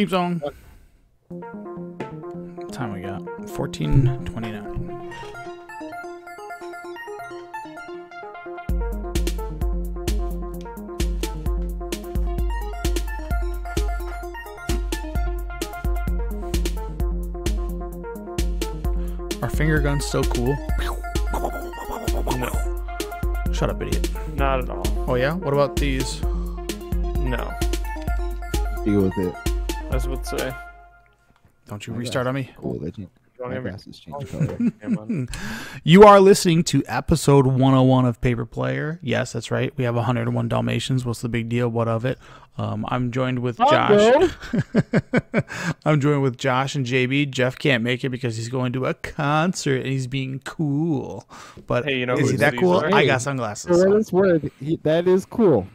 theme song. What time we got? 14:29. Are finger guns still cool? No, Shut up, idiot. not at all. Oh yeah? What about these? No, Deal with it. I would say. Don't you My restart on me? Cool. They change. Don't My ever- glasses change color. You are listening to episode 101 of Paper Player. Yes, that's right. We have 101 Dalmatians. What's the big deal? What of it? I'm joined with Josh. I'm joined with Josh and JB. Jeff can't make it because he's going to a concert and he's being cool. But Hey, you know is who he that these cool? are? I got sunglasses. For what it's worth, that is cool.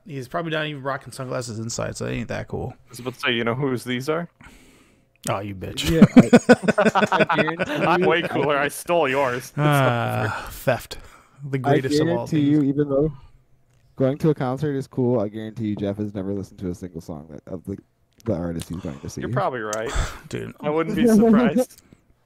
He's probably not even rocking sunglasses inside, so it ain't that cool. I was about to say, you know whose these are? Oh, you bitch. Yeah, I guarantee I'm you- way cooler. I stole yours. Theft. The greatest of all guarantee things. you, even though going to a concert is cool, I guarantee you Jeff has never listened to a single song of the artist he's going to see. You're probably right. Dude, I wouldn't be surprised.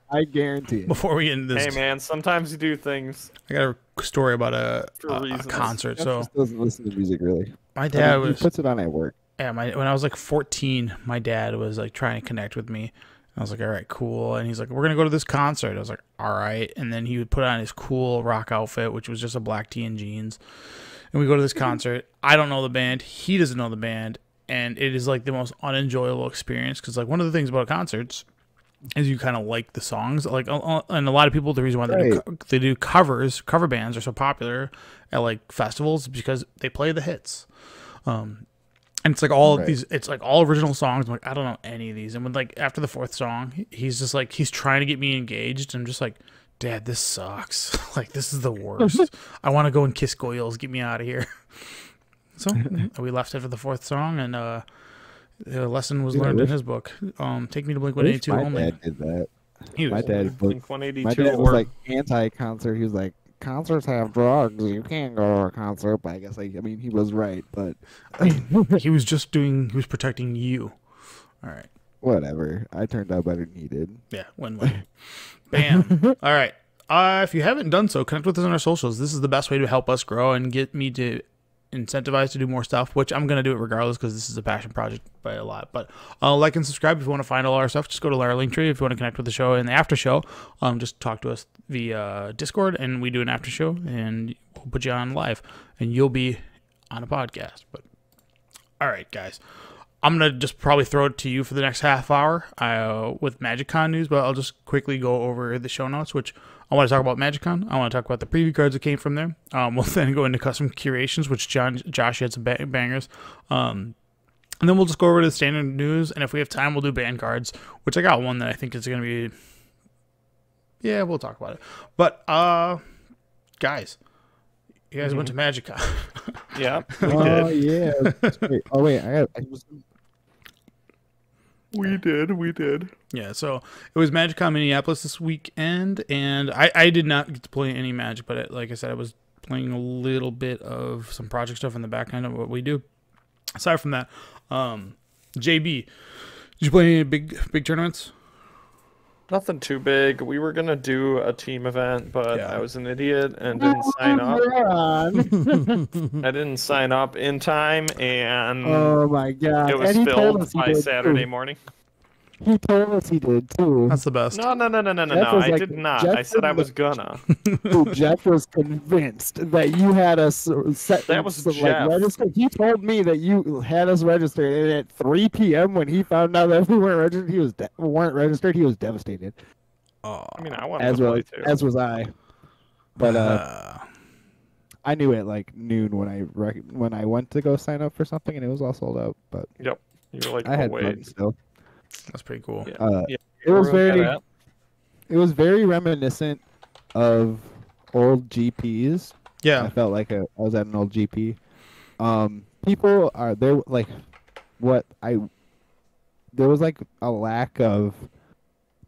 I guarantee it. before we get into this, Hey, man, sometimes you do things. I got a story about a reasons. concert. Jeff So just doesn't listen to music really. my dad I mean, was he puts it on at work. when I was like 14, my dad was like trying to connect with me. I was like, all right, cool. And he's like, we're going to go to this concert. I was like, all right. And then he would put on his cool rock outfit, which was just a black tee and jeans. And we go to this concert. I don't know the band. He doesn't know the band. And it is like the most unenjoyable experience. Because like one of the things about concerts is you kind of like the songs. Like, and a lot of people, the reason why they do cover bands are so popular at like festivals is because they play the hits. And it's like all of these, it's like all original songs. I'm like, I don't know any of these. And when like after the fourth song, he's just like, he's trying to get me engaged. And I'm just like, Dad, this sucks. Like, this is the worst. I want to go and kiss Goyles. Get me out of here. So we left after the fourth song, and the lesson was learned in his book. Take me to Blink-182 My only. dad did that. He My was, dad, Blink my 182 dad was or like anti-concert. He was like, concerts have drugs. You can't go to a concert. But I guess, like, I mean, he was right. But he was protecting you. All right. whatever. I turned out better than he did. Yeah, win-win. Bam. All right. If you haven't done so, connect with us on our socials. This is the best way to help us grow and get me to incentivize to do more stuff, which I'm going to do it regardless because this is a passion project by a lot. But like and subscribe if you want to find all our stuff. Just go to our link tree if you want to connect with the show and the after show. Just talk to us via Discord, and we do an after show, and we'll put you on live, and you'll be on a podcast. But all right, guys. I'm going to just probably throw it to you for the next half hour with MagicCon news, but I'll just quickly go over the show notes, which I want to talk about MagicCon. I want to talk about the preview cards that came from there. We'll then go into custom curations, which Josh had some bangers. And then we'll just go over to the standard news, and if we have time, we'll do band cards, which I got one that I think is going to be... Yeah, we'll talk about it. But, guys, you guys went to MagicCon. Yeah, we did. Yeah. That's great. Oh, wait. We did. Yeah, so it was MagicCon Minneapolis this weekend, and I did not get to play any Magic, but like I said, I was playing a little bit of some project stuff in the back end of what we do. Aside from that, JB, did you play any big tournaments? Nothing too big. We were gonna do a team event, but Yeah. I was an idiot and didn't sign up. I didn't sign up in time, and Oh my god! it was And he told filled us he by did, Saturday too. morning. He told us he did too. That's the best. No. Jeff was I like- did not. Jeff I said I was was gonna. Dude, Jeff was convinced that you had us set. That was like, Jeff. registered. He told me that you had us registered, and at 3 p.m. when he found out that we weren't registered, he was devastated. I mean, I wanted As to play well, too. as was I. But I knew at like noon when I went to go sign up for something, and it was all sold out. But Yep. You were like, I oh, had fun wait. still. That's pretty cool. Yeah. Yeah. It was Where very. that at? It was very reminiscent of old GPs. I Yeah. felt like I was at an old GP. People are there like there was like a lack of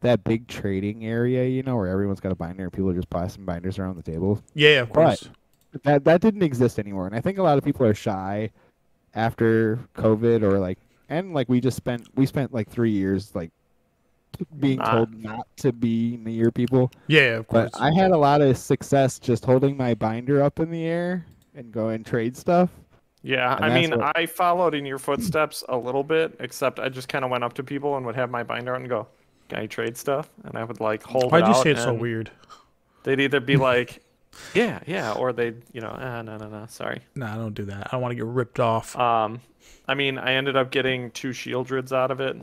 that big trading area, you know, where everyone's got a binder and people are just passing binders around the table. Yeah, of course. That didn't exist anymore, and I think a lot of people are shy after COVID, or like and like we spent like 3 years like being told not to be near people. Yeah, of course. But I had a lot of success just holding my binder up in the air and go and trade stuff. Yeah, And I that's mean, what- I followed in your footsteps a little bit, except I just kind of went up to people and would have my binder out and go, "Can I trade stuff?" And I would like hold Why'd it you out, say it's so and weird? they'd either be like, "Yeah, yeah," or they'd, no, sorry. Nah, I don't do that. I don't want to get ripped off. I mean, I ended up getting 2 Shieldrids out of it,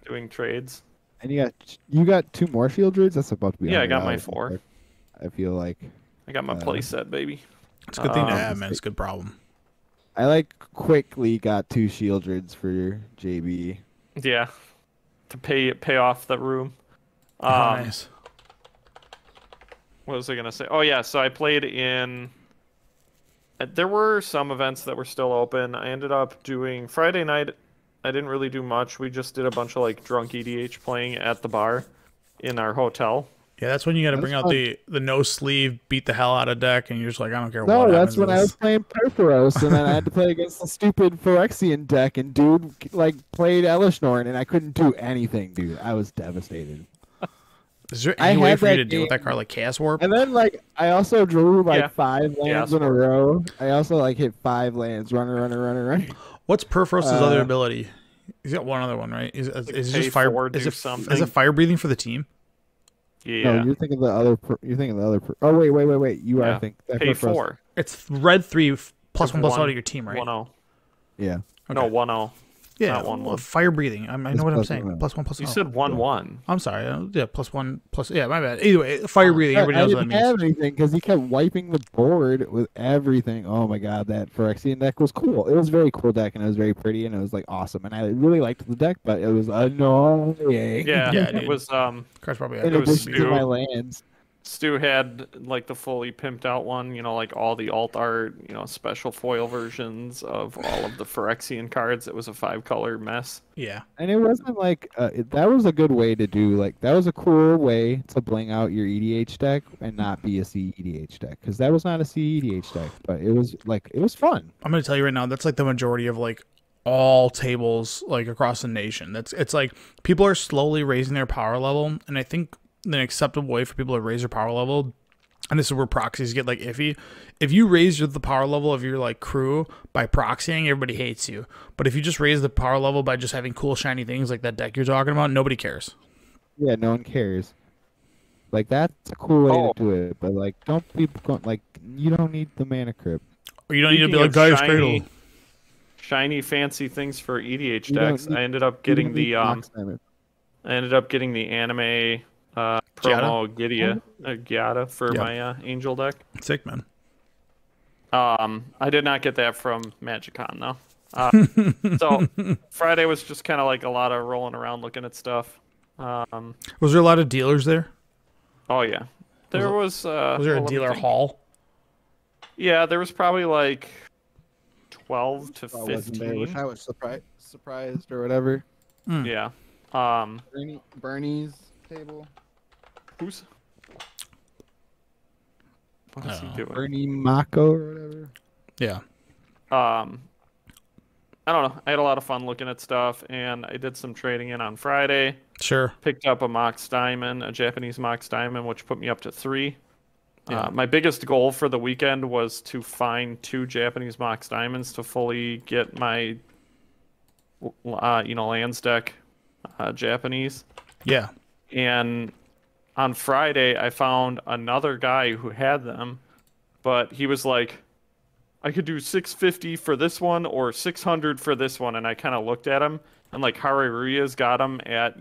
doing trades. And you got 2 more shield druids. That's about to be. Yeah, I got my $100, 4. I feel like I got my play set, baby. It's a good thing to have, man. It's a good problem. I like quickly got 2 shield druids for your JB. Yeah, to pay off the room. Nice. What was I gonna say? Oh yeah, so I played in. There were some events that were still open. I ended up doing Friday night. I didn't really do much. We just did a bunch of like drunk EDH playing at the bar in our hotel. Yeah, that's when you got to bring out fun. the no sleeve, beat the hell out of deck, and you're just like, I don't care No, what that's happens. when I was playing Perforos, and then I had to play against the stupid Phyrexian deck, and dude like played Elishnorn, and I couldn't do anything, dude. I was devastated. Is there I any way had for you that to deal with that game- card like Chaos Warp? And then like I also drew like Yeah. 5 lands Yeah, in a row. I also like hit 5 lands, runner. What's Perforos's other ability? He's got one other one, right? Is it pay just fire? 4, Is do it something. fire breathing for the team? Yeah, No, you're thinking the other. You're thinking the other. Oh wait. You Yeah. are think that pay Perforos- 4. It's red 3 plus It's 1 plus one- out of your team, right? 1-0. Yeah. No, Okay. 1-0. Yeah, not 1-1. fire breathing. I know It's what I'm plus saying. 1-0. Plus 1 plus. You oh. said 1-1. I'm sorry. Yeah, plus 1 plus. Yeah, my bad. Either way, fire breathing. Everybody I knows what that didn't means. have anything because he kept wiping the board with everything. Oh my god, that Phyrexian deck was cool. It was a very cool deck and it was very pretty and it was like awesome. And I really liked the deck, but it was annoying. Yeah, Yeah, it dude. was Cards probably In have was addition to Stu. my lands. Stu had like the fully pimped out one, like all the alt art, special foil versions of all of the Phyrexian cards. It was a 5-color mess. Yeah. And it wasn't like that was a good way to do like that was a cool way to bling out your EDH deck and not be a CEDH deck because that was not a CEDH deck, but it was fun. I'm gonna tell you right now, that's like the majority of like all tables like across the nation. It's like people are slowly raising their power level, and I think an acceptable way for people to raise their power level, and this is where proxies get like iffy. If you raise the power level of your like crew by proxying, everybody hates you. But if you just raise the power level by just having cool shiny things like that deck you're talking about, nobody cares. Yeah, no one cares. Like that's a cool way to do it, but like don't be going like you don't need the mana crypt. Or you don't need to be Speaking like of Gaia's shiny- Cradle. Shiny fancy things for EDH You don't decks. need- I ended up You getting don't need the Mox Diamond. anime promo Giada for my angel deck. Sick, man. I did not get that from MagicCon though. So Friday was just kind of like a lot of rolling around looking at stuff. Was there a lot of dealers there? Oh yeah, there was. Was there a well, let me dealer think. hall? Yeah, there was probably like 12 to Oh, wasn't there? 15. Wish I was surprised or whatever. Yeah. Bernie's table. Who's? What is he doing? Bernie Mako or whatever. Yeah. I don't know. I had a lot of fun looking at stuff, and I did some trading in on Friday. Sure. Picked up a Mox Diamond, a Japanese Mox Diamond, which put me up to 3. Yeah. My biggest goal for the weekend was to find 2 Japanese Mox Diamonds to fully get my, lands deck Japanese. Yeah. And on Friday, I found another guy who had them, but he was like, I could do 650 for this one or 600 for this one. And I kind of looked at him, and like Haruya's got him at,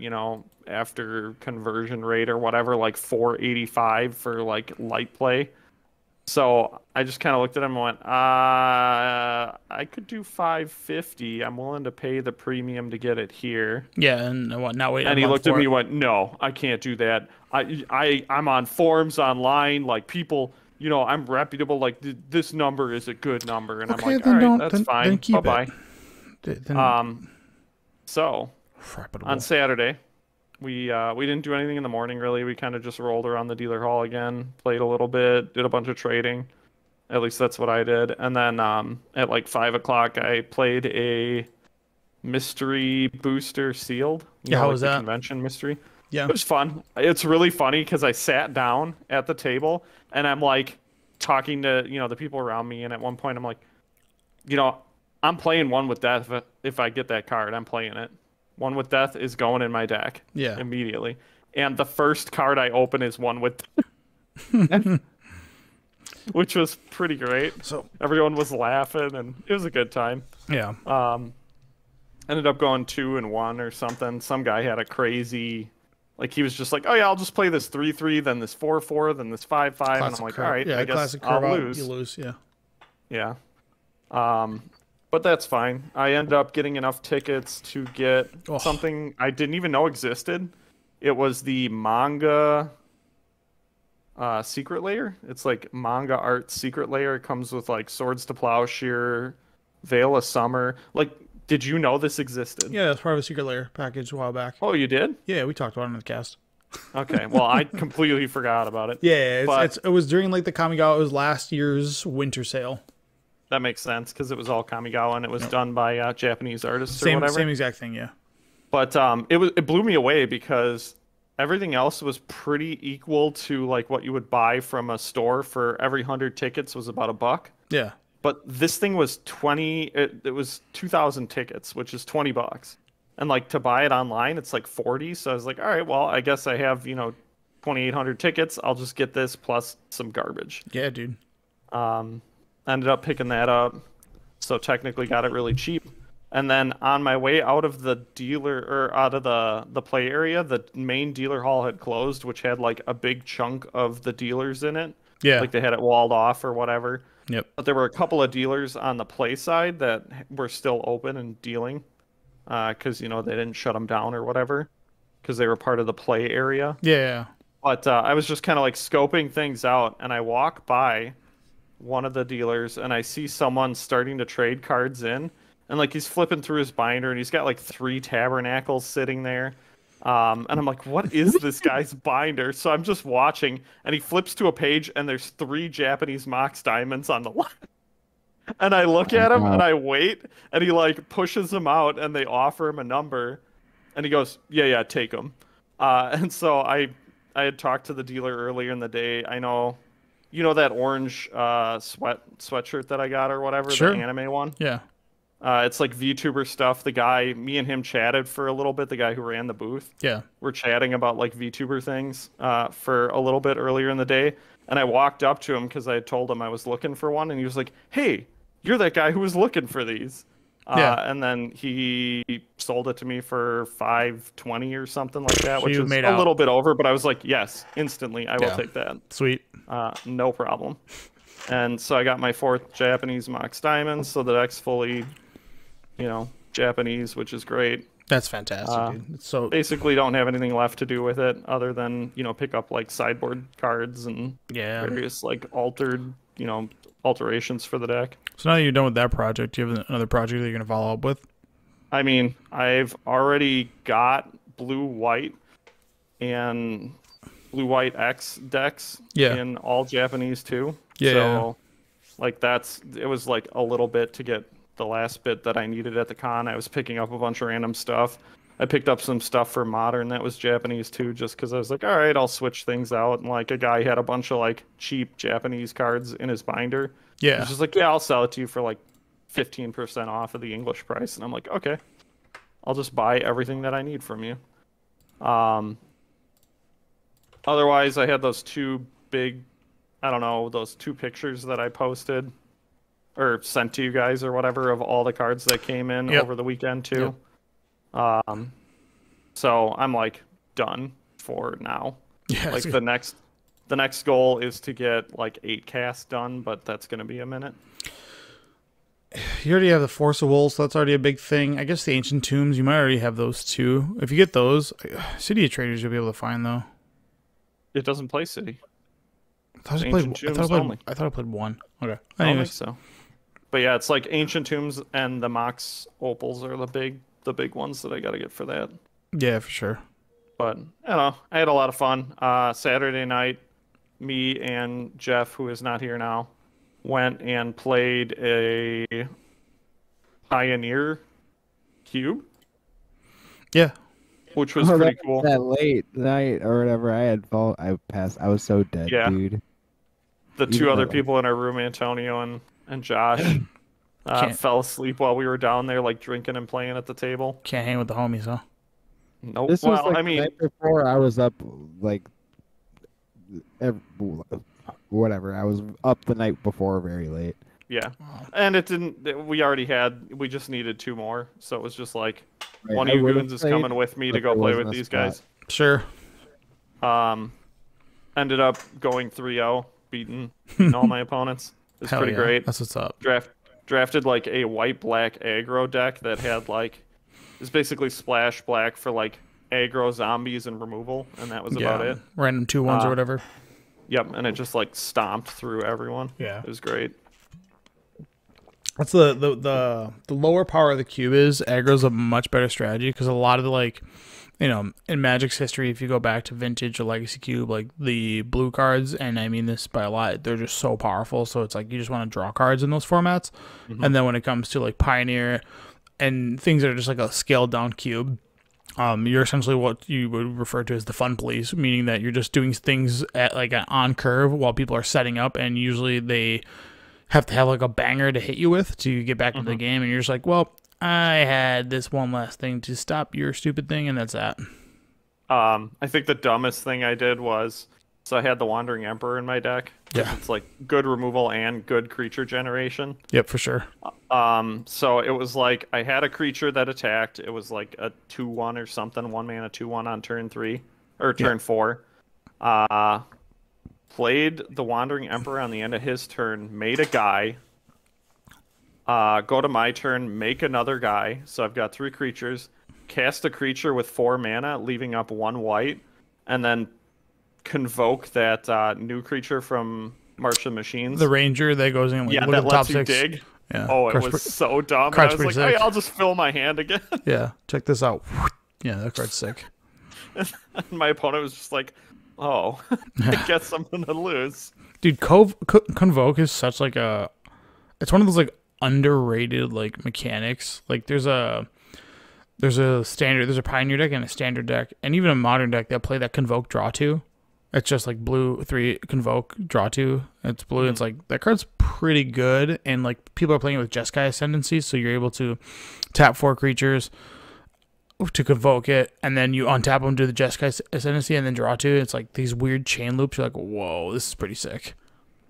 after conversion rate or whatever, like 485 for like light play. So I just kind of looked at him and went, I could do 550. I'm willing to pay the premium to get it here. Yeah, and what now? Wait, And he looked at me and went, no, I can't do that. I'm on forums online, like people, I'm reputable, like this number is a good number. And Okay, I'm like, then all right, don't- that's then fine. keep it. Bye-bye. Then, So Frappable. on Saturday, we didn't do anything in the morning really. We kind of just rolled around the dealer hall again, played a little bit, did a bunch of trading. At least that's what I did. And then at like 5 o'clock, I played a mystery booster sealed. Yeah, how like was the that? convention mystery. Yeah. It was fun. It's really funny because I sat down at the table and I'm like talking to, the people around me. And at one point I'm like, I'm playing One with Death. If I get that card, I'm playing it. One with Death is going in my deck Yeah. immediately. And the first card I open is One with Death, which was pretty great. So Everyone was laughing and it was a good time. yeah. Ended up going 2-1 or something. Some guy had a crazy, like he was just like, oh yeah, I'll just play this 3-3, then this 4-4, then this 5-5, and I'm like, all right, yeah, I guess classic I'll curve out, lose. you lose, yeah. Yeah. But that's fine. I ended up getting enough tickets to get something I didn't even know existed. It was the manga secret layer. It's like manga art secret layer. It comes with like Swords to Plowshare, Veil of Summer. Like, did you know this existed? Yeah, that's part of a secret layer package a while back. Oh, you did? Yeah, we talked about it in the cast. Okay, well, I completely forgot about it. Yeah, it was during like the Kamigawa. It was last year's winter sale. That makes sense because it was all Kamigawa and it was done by Japanese artists or whatever. Same exact thing, yeah. But it blew me away because everything else was pretty equal to like what you would buy from a store for every 100 tickets was about $1. Yeah. But this thing was 20. It was 2,000 tickets, which is $20. And like to buy it online, it's like 40. So I was like, all right, well, I guess I have 2,800 tickets. I'll just get this plus some garbage. Yeah, dude. Ended up picking that up, so technically got it really cheap. And then on my way out of the dealer or out of the play area, the main dealer hall had closed, which had like a big chunk of the dealers in it. Yeah. Like they had it walled off or whatever. Yep. But there were a couple of dealers on the play side that were still open and dealing, because they didn't shut them down or whatever, because they were part of the play area. Yeah. But I was just kind of like scoping things out, and I walk by one of the dealers, and I see someone starting to trade cards in, and like he's flipping through his binder, and he's got like 3 tabernacles sitting there. And I'm like, what is this guy's binder? So I'm just watching, and he flips to a page, and there's 3 Japanese Mox diamonds on the line. And I look at him, and I wait, and he like pushes them out, and they offer him a number, and he goes, yeah, take them. And so I had talked to the dealer earlier in the day. I know, that orange sweatshirt that I got or whatever, Sure. the anime one. Yeah. It's like VTuber stuff. Me and him chatted for a little bit, the guy who ran the booth. Yeah. We're chatting about like VTuber things for a little bit earlier in the day. And I walked up to him because I had told him I was looking for one. And he was like, hey, you're that guy who was looking for these. Yeah. And then he sold it to me for $5.20 or something like that, So which you is made a out. little bit over. But I was like, yes, instantly, I will take that. Sweet. No problem. And so I got my 4th Japanese Mox Diamonds, so the deck's fully, Japanese, which is great. That's fantastic, dude. So Basically don't have anything left to do with it other than, pick up like sideboard cards and various like alterations for the deck. So now that you're done with that project, do you have another project that you're gonna follow up with? I mean, I've already got blue-white and blue-white X decks in all Japanese too. Yeah. So like it was like a little bit to get the last bit that I needed at the con. I was picking up a bunch of random stuff. I picked up some stuff for Modern that was Japanese too, just because I was like, all right, I'll switch things out. And like a guy had a bunch of like cheap Japanese cards in his binder. Yeah. He's just like, yeah, I'll sell it to you for like 15% off of the English price. And I'm like, okay, I'll just buy everything that I need from you. Otherwise, I had those 2 big, those 2 pictures that I posted or sent to you guys or whatever of all the cards that came in over the weekend too. Yep. So I'm like done for now. Yeah. Like the next goal is to get like 8 casts done, but that's going to be a minute. You already have the Force of Wolves, so that's already a big thing. I guess the Ancient Tombs, you might already have those too. If you get those, City of Traders you'll be able to find though. It doesn't play City. I thought I played one. Okay. I don't think so. But yeah, it's like Ancient Tombs and the Mox Opals are the big ones that I got to get for that. Yeah, for sure. But I had a lot of fun. Saturday night, me and Jeff, who is not here now, went and played a Pioneer cube, Yeah. which was pretty cool. That late night or whatever, I passed. I was so dead, Yeah. dude. The two Even other though- people in our room, Antonio and Josh, Can't- fell asleep while we were down there, like drinking and playing at the table. Can't hang with the homies, huh? Nope. This was Well, like I the mean, night before I was up, like, whatever. I was up the night before very late. yeah. And it didn't. We just needed 2 more, so it was just like Right, one I of you would've goons is played, coming with me to but go there play wasn't with a these spot. guys. Sure. Ended up going 3-0, beating all my opponents. It was Hell pretty yeah. great. That's what's up. Drafted like a white-black aggro deck that had like it's basically splash black for like aggro zombies and removal, and that was about it. Random 2-1s or whatever. Yep, and it just like stomped through everyone. Yeah. It was great. That's the lower power of the cube is aggro's a much better strategy because a lot of the like, you know, in Magic's history, if you go back to Vintage or Legacy Cube, like the blue cards, and I mean this by a lot, they're just so powerful. So it's like you just want to draw cards in those formats, and then when it comes to like Pioneer and things that are just like a scaled down cube, you're essentially what you would refer to as the fun police, meaning that you're just doing things at like an on curve while people are setting up, and usually they have to have like a banger to hit you with to get back into the game, and you're just like, well, I had this one last thing to stop your stupid thing, and that's that. I think the dumbest thing I did was so I had the Wandering Emperor in my deck. Yeah. It's like good removal and good creature generation. Yep, for sure. So it was like I had a creature that attacked. It was like a 2/1 or something, 1 mana 2/1 on turn 3 or turn 4. Played the Wandering Emperor on the end of his turn, made a guy. Go to my turn, make another guy. So I've got 3 creatures. Cast a creature with 4 mana, leaving up 1 white, and then convoke that new creature from March of the Machines. The Ranger that goes in, like, Yeah, look that at the top lets you 6. dig. Yeah. Oh, it Card's was so dumb. And I card's was like, pretty hey, sick. I'll just fill my hand again. Yeah, check this out. Yeah, that card's sick. And my opponent was just like, oh, I got something to lose. Dude, Convoke is such like a... It's one of those like underrated like mechanics. Like there's a standard, there's a Pioneer deck and a standard deck, and even a modern deck that play that Convoke draw 2. It's just like blue 3 Convoke draw 2. It's blue. It's like that card's pretty good, and like people are playing it with Jeskai Ascendancy, so you're able to tap 4 creatures to Convoke it, and then you untap them to the Jeskai Ascendancy, and then draw 2. It's like these weird chain loops. You're like, whoa, this is pretty sick.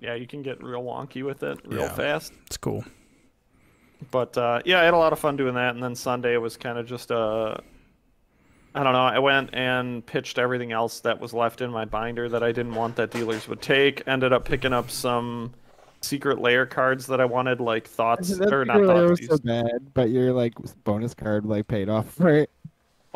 Yeah, you can get real wonky with it real fast. It's cool. But yeah, I had a lot of fun doing that, and then Sunday was kind of just I don't know. I went and pitched everything else that was left in my binder that I didn't want that dealers would take. Ended up picking up some secret layer cards that I wanted, like thoughts or not thoughts. So bad, but your like bonus card like paid off for it.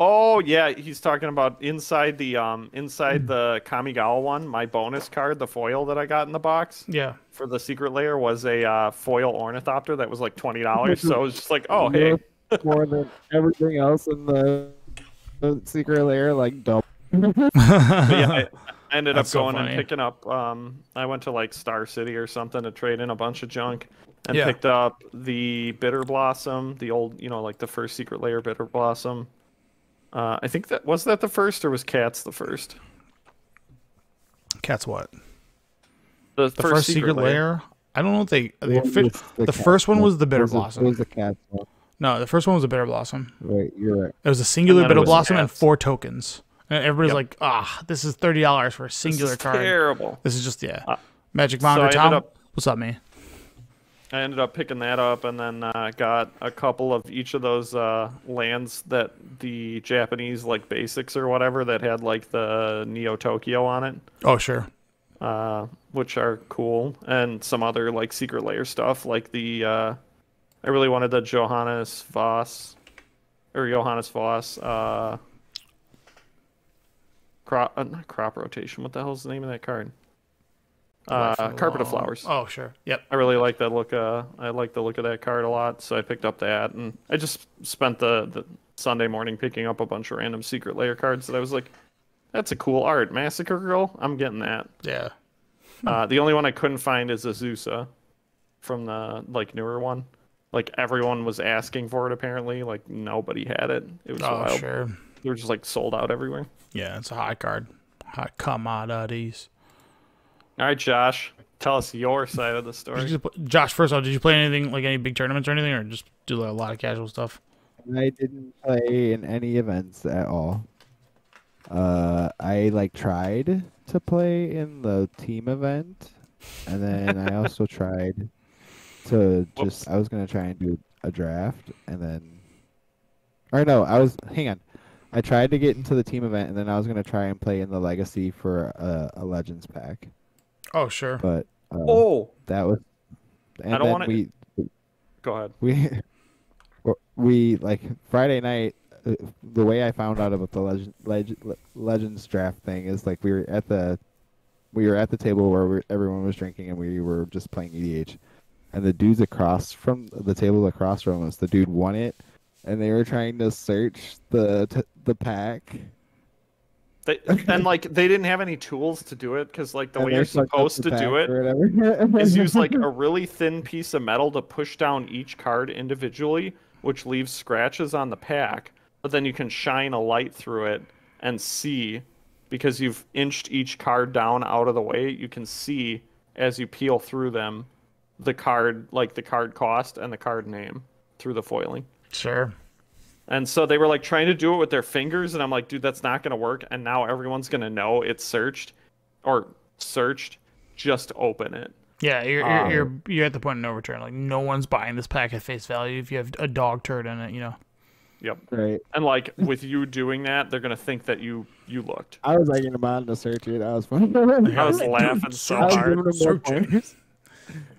Oh yeah, he's talking about inside the Kamigawa one. My bonus card, the foil that I got in the box. Yeah. For the secret layer was a foil Ornithopter that was like $20. So I was just like, oh hey, more than everything else in the secret layer, like double. But yeah, I ended up That's so going funny. and picking up. I went to like Star City or something to trade in a bunch of junk, and Yeah. picked up the Bitter Blossom, the old, like the first secret layer Bitter Blossom. I think that was the first, or was Cats the first? Cat's what? The First secret layer? I don't know if the The first one was the Bitter It was Blossom. the cat one. No, the first one was a Bitter Blossom. Right, you're right. It was a singular And then it Bitter was Blossom and cats. 4 tokens. And everybody's Yep. like, this is $30 for a singular This is card. terrible. This is just, Uh, Magic so Monger I ended Tom. up- What's up, man? I ended up picking that up, and then got a couple of each of those lands that the Japanese like basics or whatever that had like the Neo Tokyo on it. Oh, sure. Which are cool, and some other like secret layer stuff, like the I really wanted the Johannes Voss not crop rotation. What the hell's the name of that card? Carpet of Flowers. Oh, sure. Yep. I really like that look. I like the look of that card a lot, so I picked up that, and I just spent the Sunday morning picking up a bunch of random secret layer cards that I was like, that's a cool art. Massacre Girl, I'm getting that. Yeah. The only one I couldn't find is Azusa from the like newer one. like everyone was asking for it apparently. Like nobody had it. It was Oh, wild. sure. They were just like sold out everywhere. Yeah, it's a high card. High commodities. All right, Josh, tell us your side of the story. Josh, first off, did you play anything like any big tournaments or anything, or just do a lot of casual stuff? I didn't play in any events at all. I like tried to play in the team event, and then I also tried to Whoops. I was gonna try and do a draft, and then, or no, hang on. I tried to get into the team event, and then I was gonna try and play in the legacy for a Legends pack, Oh, sure. but Oh, that was, and I don't then want to. Go ahead. we like Friday night. The way I found out about the Legends draft thing is like we were at the table where everyone was drinking and we were just playing EDH, and the dudes across from the table across from us, the dude won it, and they were trying to search the pack. And like they didn't have any tools to do it because like the And way they you're fucked up supposed the to do pack it or whatever. is use like a really thin piece of metal to push down each card individually, which leaves scratches on the pack. But then you can shine a light through it and see, because you've inched each card down out of the way, you can see as you peel through them the card, like the card cost and the card name through the foiling. Sure. And so they were like trying to do it with their fingers, and I'm like, dude, that's not going to work. And now everyone's going to know it's searched. Just open it. Yeah, you're at the point of no return. Like no one's buying this pack at face value if you have a dog turd in it, you know. Yep. Right. And like with you doing that, they're gonna think that you looked. I was like in a mind to search it. I was fun. I was laughing so I was hard. giving them more Search it. points.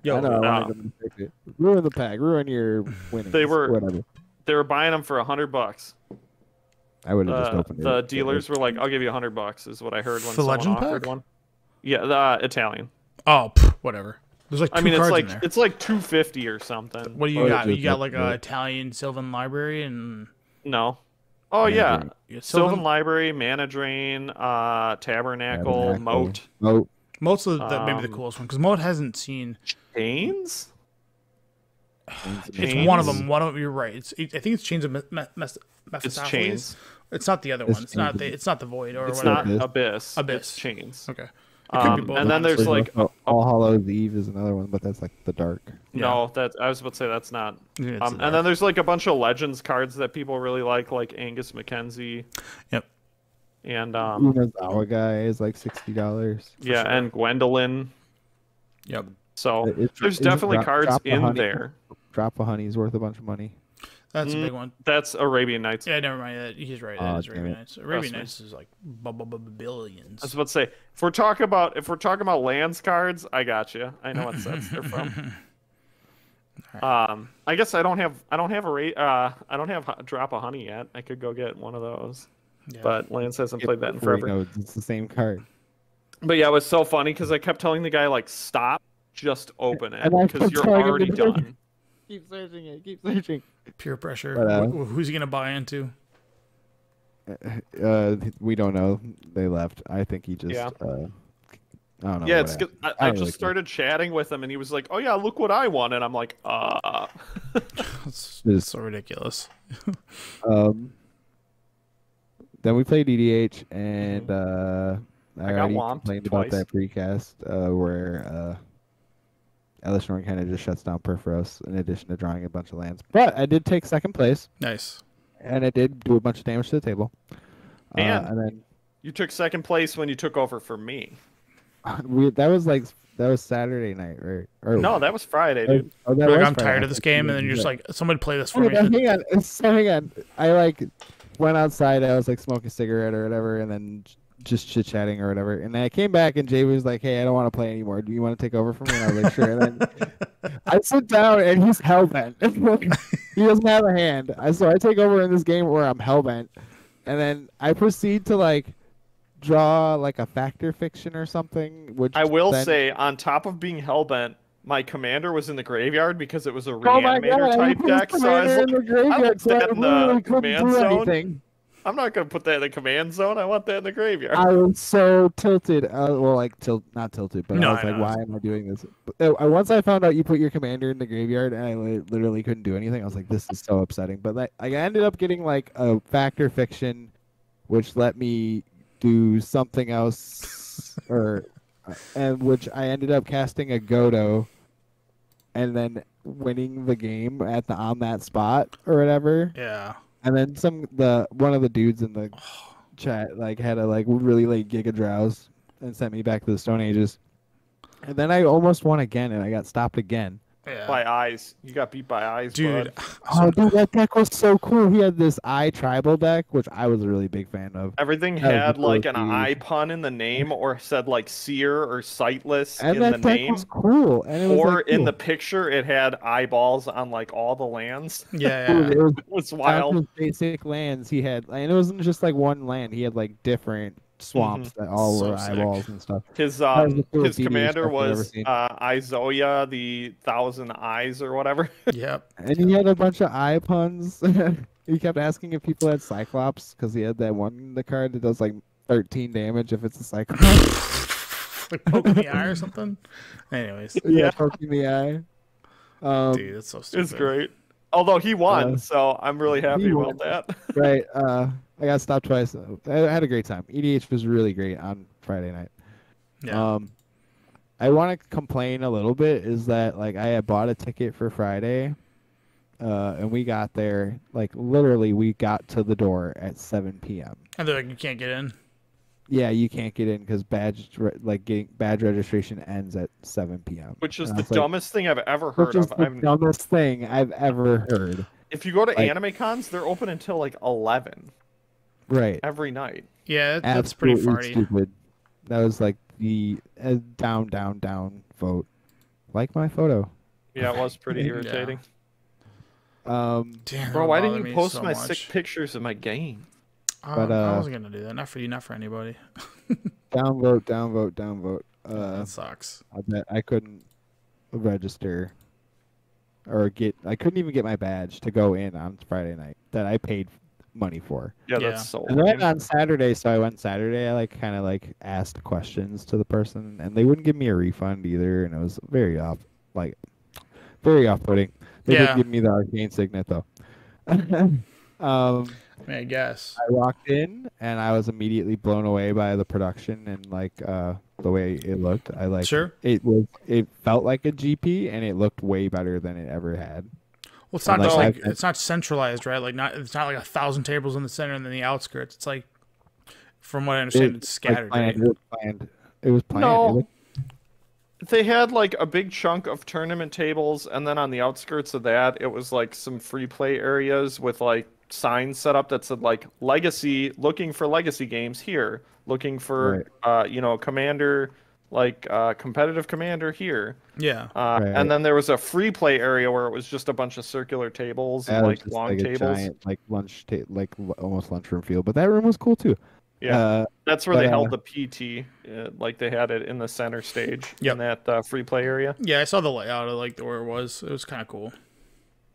Yo, I know, I no. wanted them to search it. Ruin the pack. Ruin your winnings. They were- whatever. They were buying them for $100. I would have just opened it. The dealers were like, "I'll give you $100," is what I heard when For someone Legend offered pack? one. Yeah, the Italian. Oh, whatever. There's like two I mean, cards in there. it's like $250 or something. What do you Oh, got? just You got like like a that. Italian Sylvan Library and No. Oh yeah, Library. Sylvan Library, Mana Drain, Tabernacle, Moat, Moat. most of the maybe the Um, coolest one because Moat hasn't seen. Chains. It's one of them. One of them. You're right. I think it's Chains of It's Mephistopheles. Chains. It's not the other It's one. It's not Chains. the Void or It's whatever. not Abyss. Abyss. Abyss. It's Chains. Okay. It could be both. And then there's like All Hallows Eve is another one, but that's like the dark. no, that I was about to say that's not. Yeah, it's And there. then there's like a bunch of Legends cards that people really like Angus Mackenzie. Yep. And Unazawa guy is like $60. yeah, and Gwendolyn. Yep. So there's Isn't definitely Drop cards of in Honey- there. Drop of Honey is worth a bunch of money. That's a big one. That's Arabian Nights. Yeah, never mind. He's right. That is damn Arabian it. Nights. Arabian Trust me. Nights is like billions. I was about to say if we're talking about lands cards, I got you. I know what sets they're from. I guess I don't have a Drop of Honey yet. I could go get one of those. Yeah. But Lance hasn't played that in Before he forever. knows it's the same card. But yeah, it was so funny because I kept telling the guy like, "Stop, just open it And I because kept you're telling him already to do it. done." Keep searching it. Keep searching. Pure pressure. But, Who's he gonna buy into? We don't know. They left. I think he just. Yeah. I don't know. Yeah, what it's happened. I don't just really care. started chatting with him, and he was like, "Oh yeah, look what I won," and I'm like, It's Just- so ridiculous. Then we played EDH, and Mm-hmm. I got already whomped complained twice. about that precast where Elishnorn kind of just shuts down Perforos in addition to drawing a bunch of lands. But I did take second place, Nice. and I did do a bunch of damage to the table. And- and then "You took second place when you took over for me." that was Saturday night, right? Or, No, that was Friday, dude. Oh, that You're like, was I'm Friday. tired of this game, and then you're just like, somebody play this for me. Hang on. So hang on. I like went outside. I was like smoking a cigarette or whatever, and then just chit chatting or whatever. And then I came back, and Jay was like, "Hey, I don't want to play anymore. Do you want to take over for me?" And I was like, "Sure." And then I sit down, and he's hellbent. He doesn't have a hand. So I take over in this game where I'm hellbent, and then I proceed to like draw like a factor fiction or something. Which I will then- say, on top of being hellbent, my commander was in the graveyard because it was a Oh my reanimator God, type he put his deck. So I was commander in like, the graveyard, I so I looked in literally the couldn't command do zone. anything. I'm not gonna put that in the command zone. I want that in the graveyard. I was so tilted. Well, like not tilted, but No, I was I like, know. why am I doing this? But once I found out you put your commander in the graveyard, and I literally couldn't do anything, I was like, this is so upsetting. But like, I ended up getting like a Factor Fiction, which let me do something else, or and which I ended up casting a Godo, and then winning the game on that spot or whatever. Yeah. And then one of the dudes in the chat like had a like really late Giga Drowse and sent me back to the Stone Ages. And then I almost won again and I got stopped again. Yeah. By eyes. You got beat by eyes, Dude. bud. Oh dude, that deck was so cool. He had this eye tribal deck, which I was a really big fan of. Everything That was had like an huge. eye pun in the name, or said like seer or sightless And in the that deck name. was cool. And it was Or like, in the cool. picture, it had eyeballs on like all the lands. Yeah. Dude, it was It was down to wild. his basic lands he had, and it wasn't just like one land. He had like different swamps that all So were sick. eyeballs and stuff. His That was the coolest his DDH commander deck I've ever was seen. Izoya, the Thousand Eyes or whatever. Yep. And he had a bunch of eye puns. He kept asking if people had Cyclops because he had that one in the card that does like 13 damage if it's a Cyclops. Like poking the eye or something. Anyways. Yeah, poking the eye. Dude, that's so stupid. It's great. Although he won, Uh, so I'm really happy he about won. that. Right. I got stopped twice. I had a great time. EDH was really great on Friday night. Yeah. I want to complain a little bit is that like I had bought a ticket for Friday, and we got there like literally we got to the door at 7 p.m. And they're like, you can't get in. Yeah, you can't getting badge registration ends at 7 p.m. Which is And I the was like, dumbest thing I've ever which heard is of. the dumbest thing I've ever heard. If you go to like- anime cons, they're open until like 11 Right. every night. Yeah, that's pretty Absolutely farty. stupid. That was like the down vote. Like my photo. Yeah, it was pretty Yeah. irritating. Um, Damn, Bro, that why bothered didn't you me post so my much. sick pictures of my game? But, I wasn't gonna do that. Not for you. Not for anybody. downvote. That sucks. I bet I couldn't register or I couldn't even get my badge to go in on Friday night that I paid money for. Yeah, Yeah. that's so And then lame. on Saturday, so I went Saturday, I like kind of like asked questions to the person and they wouldn't give me a refund either, and it was very off-putting. They Yeah. did give me the arcane signet though. I mean, I guess. I walked in and I was immediately blown away by the production and like the way it looked. I like Sure. it felt like a GP and it looked way better than it ever had. Well, it's not And, just like, like it's not centralized, right? Like it's not like 1,000 tables in the center and then the outskirts. It's like, from what I understand, it's scattered. Planned. Right? It was planned. It was planned. No. It looked- They had like a big chunk of tournament tables, and then on the outskirts of that, it was like some free play areas with like signs set up that said like legacy, looking for legacy games here, looking for commander, like competitive commander here. Yeah. Right. And then there was a free play area where it was just a bunch of circular tables that and was like just long like a tables. giant like almost lunchroom feel, but that room was cool too. Yeah, that's where but, they held the PT, like they had it in the center stage Yep. in that free play area. Yeah, I saw the layout of like where it was. It was kind of cool.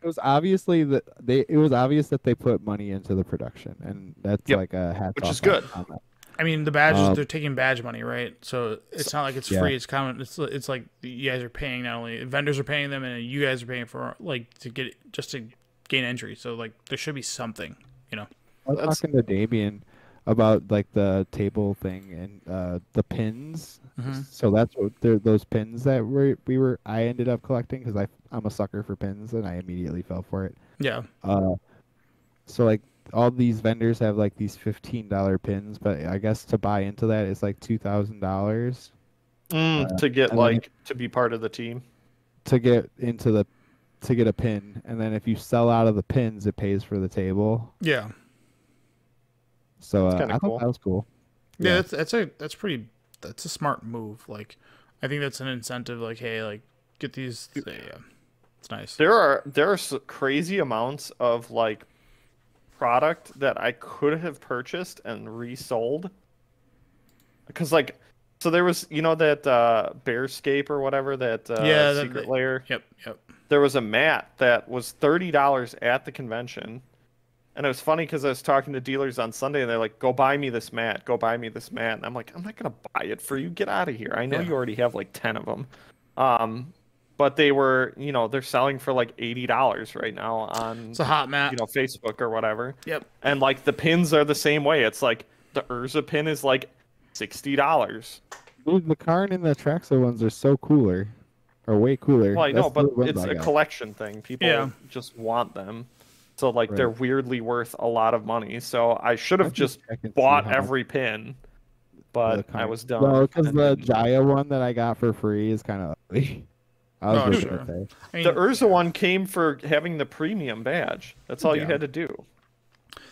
It was obviously it was obvious that they put money into the production, and that's Yep. like a hats Which off is good. on that. I mean, the badges, they're taking badge money, right? So it's not like it's Yeah. free. It's common. It's like you guys are paying, not only vendors are paying them, and you guys are paying for like to gain entry. So like there should be something, you know. I was That's- talking to Damien about like the table thing and the pins. Mhm. So that's what those pins that I ended up collecting because I'm a sucker for pins and I immediately fell for it. Yeah. So like all these vendors have like these $15 pins, but I guess to buy into that it's like $2,000 To get and like to be part of the team. to get a pin, and then if you sell out of the pins, it pays for the table. Yeah. So That's kinda I cool. thought that was cool. Yeah, that's a smart move. Like, I think that's an incentive. Like, hey, like get these. Yeah, it's nice. There are crazy amounts of like product that I could have purchased and resold. Because like, so there was that Bearscape or whatever that secret layer. Yep. There was a mat that was $30 at the convention, And it was funny because I was talking to dealers on Sunday, and they're like, "Go buy me this mat. Go buy me this mat." And I'm like, "I'm not gonna buy it for you. Get out of here. I know you already have like 10 of them." But they were, they're selling for like $80 right now on It's a hot mat. Facebook or whatever. Yep. And like the pins are the same way. It's like the Urza pin is like $60. Dude, the Karn and the Traxxas ones are so cooler. Or way cooler. Well, I know, That's but the ones it's I a got. collection thing. People just want them. So like they're weirdly worth a lot of money. So I should have just bought every pin, but I was dumb. Well, because the Jaya one that I got for free is kind of ugly. I was sure. gonna say. The Urza one came for having the premium badge. That's all you had to do.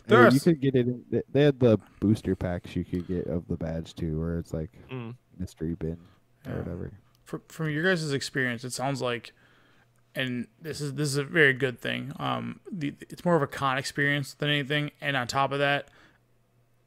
You could get it. They had the booster packs you could get of the badge too, where it's like mystery bin or whatever. From your guys' experience, it sounds like, and this is a very good thing. It's more of a con experience than anything, and on top of that,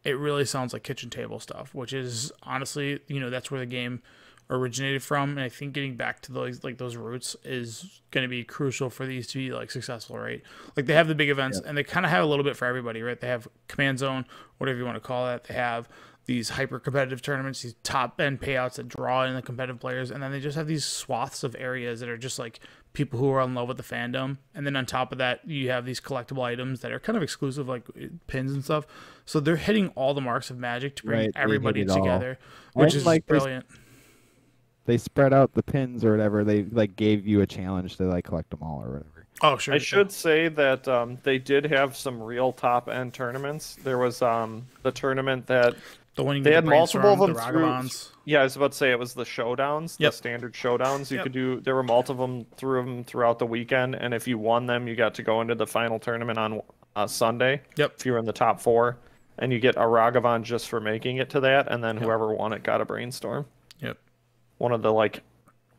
it really sounds like kitchen table stuff, which is honestly, that's where the game originated from, and I think getting back to those roots is going to be crucial for these to be like successful, right? Like they have the big events, and they kind of have a little bit for everybody, right? They have Command Zone, whatever you want to call that. They have these hyper competitive tournaments, these top end payouts that draw in the competitive players, and then they just have these swaths of areas that are just like people who are in love with the fandom. And then on top of that, you have these collectible items that are kind of exclusive, like pins and stuff. So they're hitting all the marks of Magic to bring everybody together, which is like brilliant. They spread out the pins or whatever. They like gave you a challenge to like collect them all or whatever. Oh, sure. I should say that they did have some real top end tournaments. There was the tournament that they had multiple of them through. Yeah, I was about to say it was the showdowns, the standard showdowns. You could do. There were multiple of them throughout the weekend, and if you won them, you got to go into the final tournament on Sunday. Yep. If you were in the top 4, and you get a Ragavan just for making it to that, and then whoever won it got a brainstorm. Yep. One of the like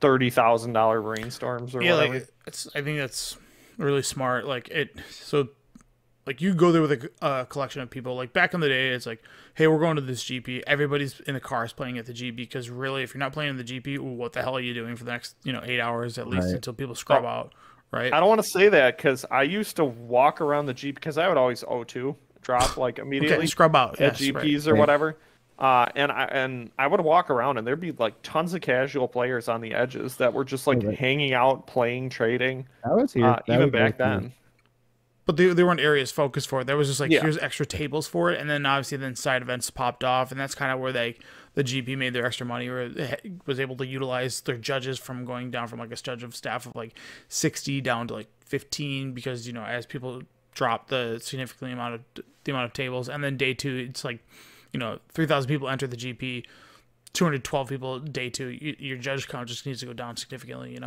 $30,000 brainstorms or whatever. Like I think that's really smart. Like you go there with a collection of people. Like back in the day, it's like, hey, we're going to this GP. Everybody's in the cars playing at the GP because really, if you're not playing in the GP, what the hell are you doing for the next 8 hours at least until people scrub out, right? I don't want to say that because I used to walk around the GP because I would always O2 drop like immediately. Scrub out at GPs or whatever. And I would walk around and there'd be like tons of casual players on the edges that were just like hanging out, playing, trading. That was here. Even back then. But they weren't areas focused for it. There was just like, here's extra tables for it. And then obviously then side events popped off. And that's kind of where the GP made their extra money, where it was able to utilize their judges from going down from like a judge of staff of like 60 down to like 15 because, as people drop the amount of tables. And then day 2, it's like, 3,000 people enter the GP, 212 people day 2. Your judge count just needs to go down significantly,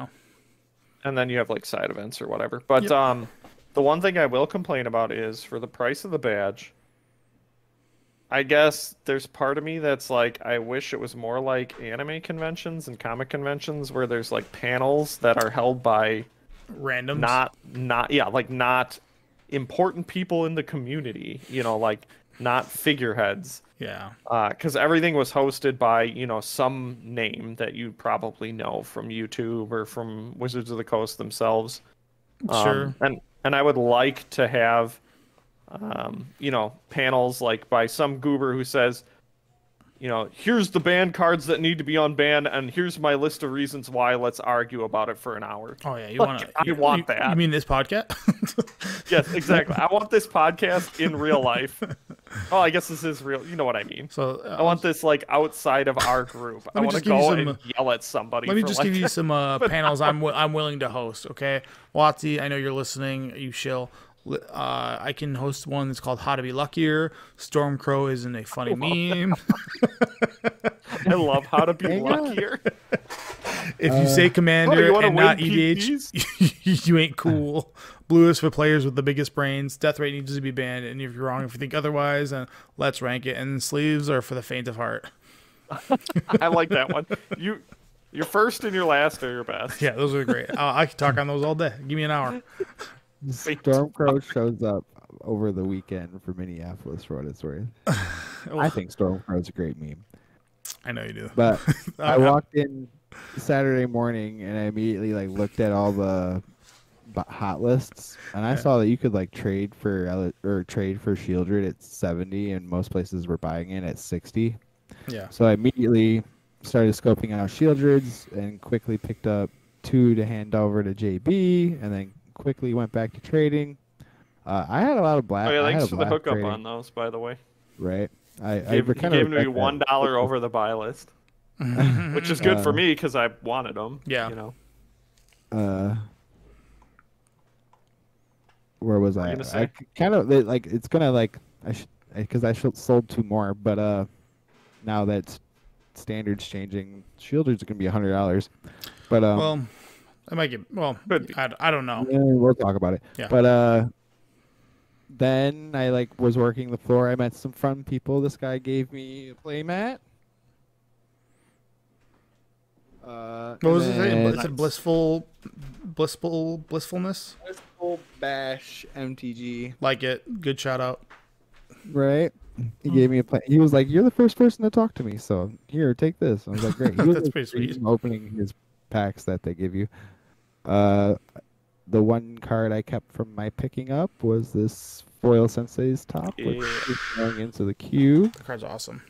And then you have like side events or whatever. But the one thing I will complain about is for the price of the badge, I guess there's part of me that's like, I wish it was more like anime conventions and comic conventions where there's like panels that are held by randoms, not important people in the community, like not figureheads. Yeah. Because everything was hosted by, some name that you probably know from YouTube or from Wizards of the Coast themselves. Sure. And I would like to have, panels like by some goober who says, here's the banned cards that need to be unbanned, and here's my list of reasons why. Let's argue about it for an hour. Oh yeah, I want that. You mean this podcast? Yes, exactly. I want this podcast in real life. Oh, I guess this is real. You know what I mean. So I want this like outside of our group. I want to go and yell at somebody. Let me just give you some panels I'm willing to host. Okay, Watsy, I know you're listening. You shill. I can host one that's called How to Be Luckier. Stormcrow isn't a funny meme. I love How to Be Luckier. If you say Commander and not EDH, you ain't cool. Blue is for players with the biggest brains. Death rate needs to be banned, and if you're wrong, if you think otherwise, let's rank it. And sleeves are for the faint of heart. I like that one. Your first and your last are your best. Yeah, those are great. I could talk on those all day. Give me an hour. Stormcrow shows up over the weekend for Minneapolis for what it's worth. I think Stormcrow's a great meme. I know you do. But I walked in Saturday morning and I immediately looked at all the hot lists, and I saw that you could like trade for Shieldred at 70, and most places were buying it at 60. Yeah. So I immediately started scoping out Shieldreds and quickly picked up 2 to hand over to JB, and then quickly went back to trading. I had a lot of black. Oh yeah, I had thanks a for the black hookup trading, on those, by the way. right? He gave me $1 over the buy list, which is good for me because I wanted them. Yeah. You know. Where was What were I? you gonna say? I kind of like it's gonna like I sold 2 more, but now that standards changing, Shieldred's gonna be $100. But Well, I might get. Well, Could be. I don't know. yeah, we'll talk about it. Yeah. But then I like was working the floor. I met some fun people. This guy gave me a play mat. What was it? It's a blissfulness. Blissful Bash MTG. Like it. Good shout out. Right. He gave me a play. He was like, "You're the first person to talk to me, so here, take this." I was like, "Great." He was That's like, pretty sweet. opening his packs that they give you. The one card I kept from my picking up was this Foil Sensei's top, which is going into the queue. The card's awesome.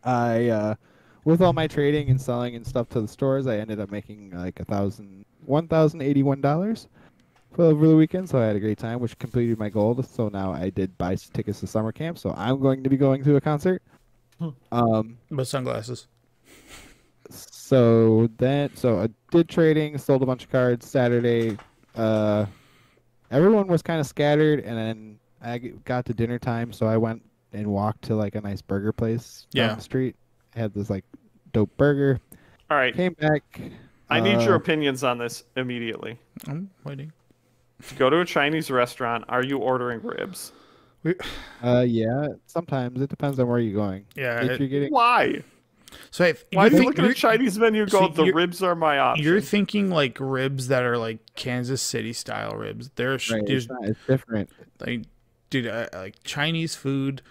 I with all my trading and selling and stuff to the stores, I ended up making like $1,081 for over the weekend. So I had a great time, which completed my goal. So now I did buy tickets to summer camp. So I'm going to be going to a concert. With sunglasses. So I did trading, sold a bunch of cards Saturday. Everyone was kind of scattered, and then I got to dinner time, so I went and walked to like a nice burger place down the street. Had this like dope burger. All right. Came back. I need your opinions on this immediately. I'm waiting. To go to a Chinese restaurant, are you ordering ribs? Yeah. Sometimes it depends on where you're going. Yeah. If you're getting Why? So Why do you look at a Chinese menu and go, so the ribs are my option? You're thinking like ribs that are like Kansas City style ribs. They're right, it's different. like, dude, like Chinese food.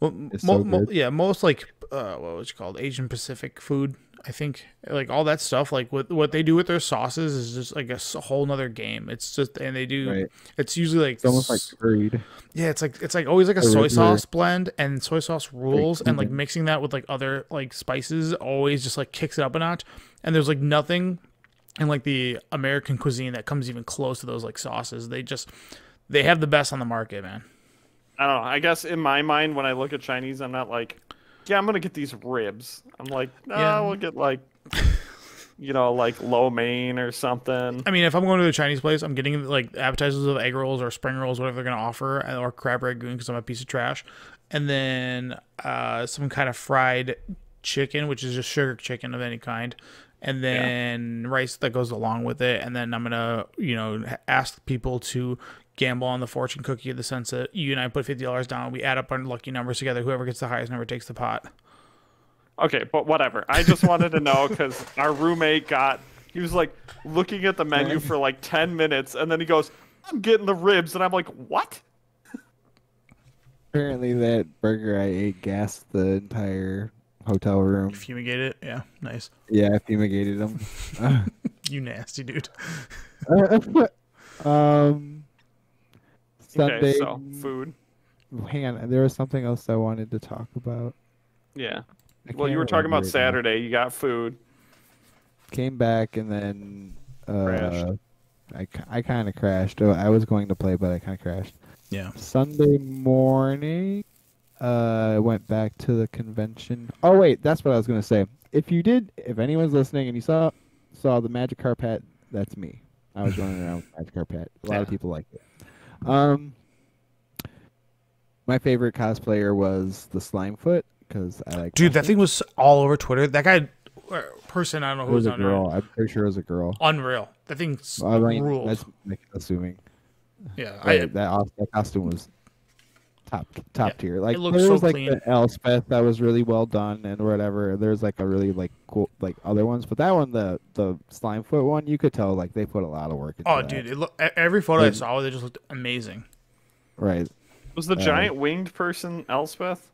Well, It's so good. yeah, most like what was it called? Asian Pacific food. I think like all that stuff. Like what they do with their sauces is just like a whole nother game. It's just and they do. Right. It's usually like It's almost like curried. yeah, it's like always like a soy sauce blend, and soy sauce rules, and like mixing that with like other like spices always just like kicks it up a notch. And there's like nothing in like the American cuisine that comes even close to those like sauces. They have the best on the market, man. I don't know. I guess in my mind, when I look at Chinese, I'm not like, yeah, I'm gonna get these ribs. I'm like, no, we'll get like, like lo mein or something. I mean, if I'm going to a Chinese place, I'm getting like appetizers of egg rolls or spring rolls, whatever they're gonna offer, or crab rangoon because I'm a piece of trash, and then some kind of fried chicken, which is just sugar chicken of any kind, and then rice that goes along with it, and then I'm gonna ask people to gamble on the fortune cookie in the sense that you and I put $50 down, we add up our lucky numbers together, whoever gets the highest number takes the pot. Okay, but whatever. I just wanted to know because our roommate he was like looking at the menu for like 10 minutes, and then he goes, I'm getting the ribs, and I'm like, what? Apparently that burger I ate gassed the entire hotel room. Fumigate it? Yeah, nice. Yeah, I fumigated them. You nasty dude. Sunday. Okay, so food. Hang on, there was something else I wanted to talk about. Yeah. I Well, you were can't talking about remember it now. Saturday. You got food. Came back and then Crashed. I kind of crashed. I was going to play, but I kind of crashed. Yeah. Sunday morning, I went back to the convention. Oh wait, that's what I was gonna say. If anyone's listening and you saw the Magic Carpet, that's me. I was running around with Magic Carpet. A lot of people liked it. My favorite cosplayer was the Slimefoot because I like. Dude, that thing was all over Twitter. That guy, person, I don't know It who was was a on girl. I'm pretty sure it was a girl. Unreal. That thing's I mean, ruled. that's assuming. Yeah, That costume was top tier. Like it looks there so was like clean. the Elspeth that was really well done and whatever. There's like a really like cool like other ones, but that one, the Slimefoot one, you could tell like they put a lot of work into that. dude, every photo I saw, they just looked amazing. Right. Was the giant winged person Elspeth?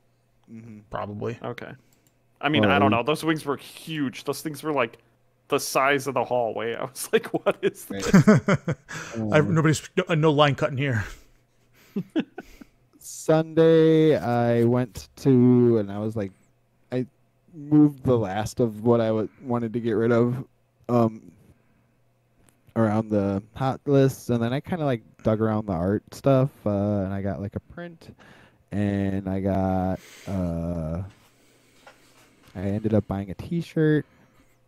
Probably. Okay. I mean, I don't know. Those wings were huge. Those things were like the size of the hallway. I was like, what is this? Nobody's no line cutting here. Sunday, I went to, and I was like, I moved the last of what I wanted to get rid of around the hot list, and then I kind of like dug around the art stuff, and I got like a print, and I ended up buying a T-shirt.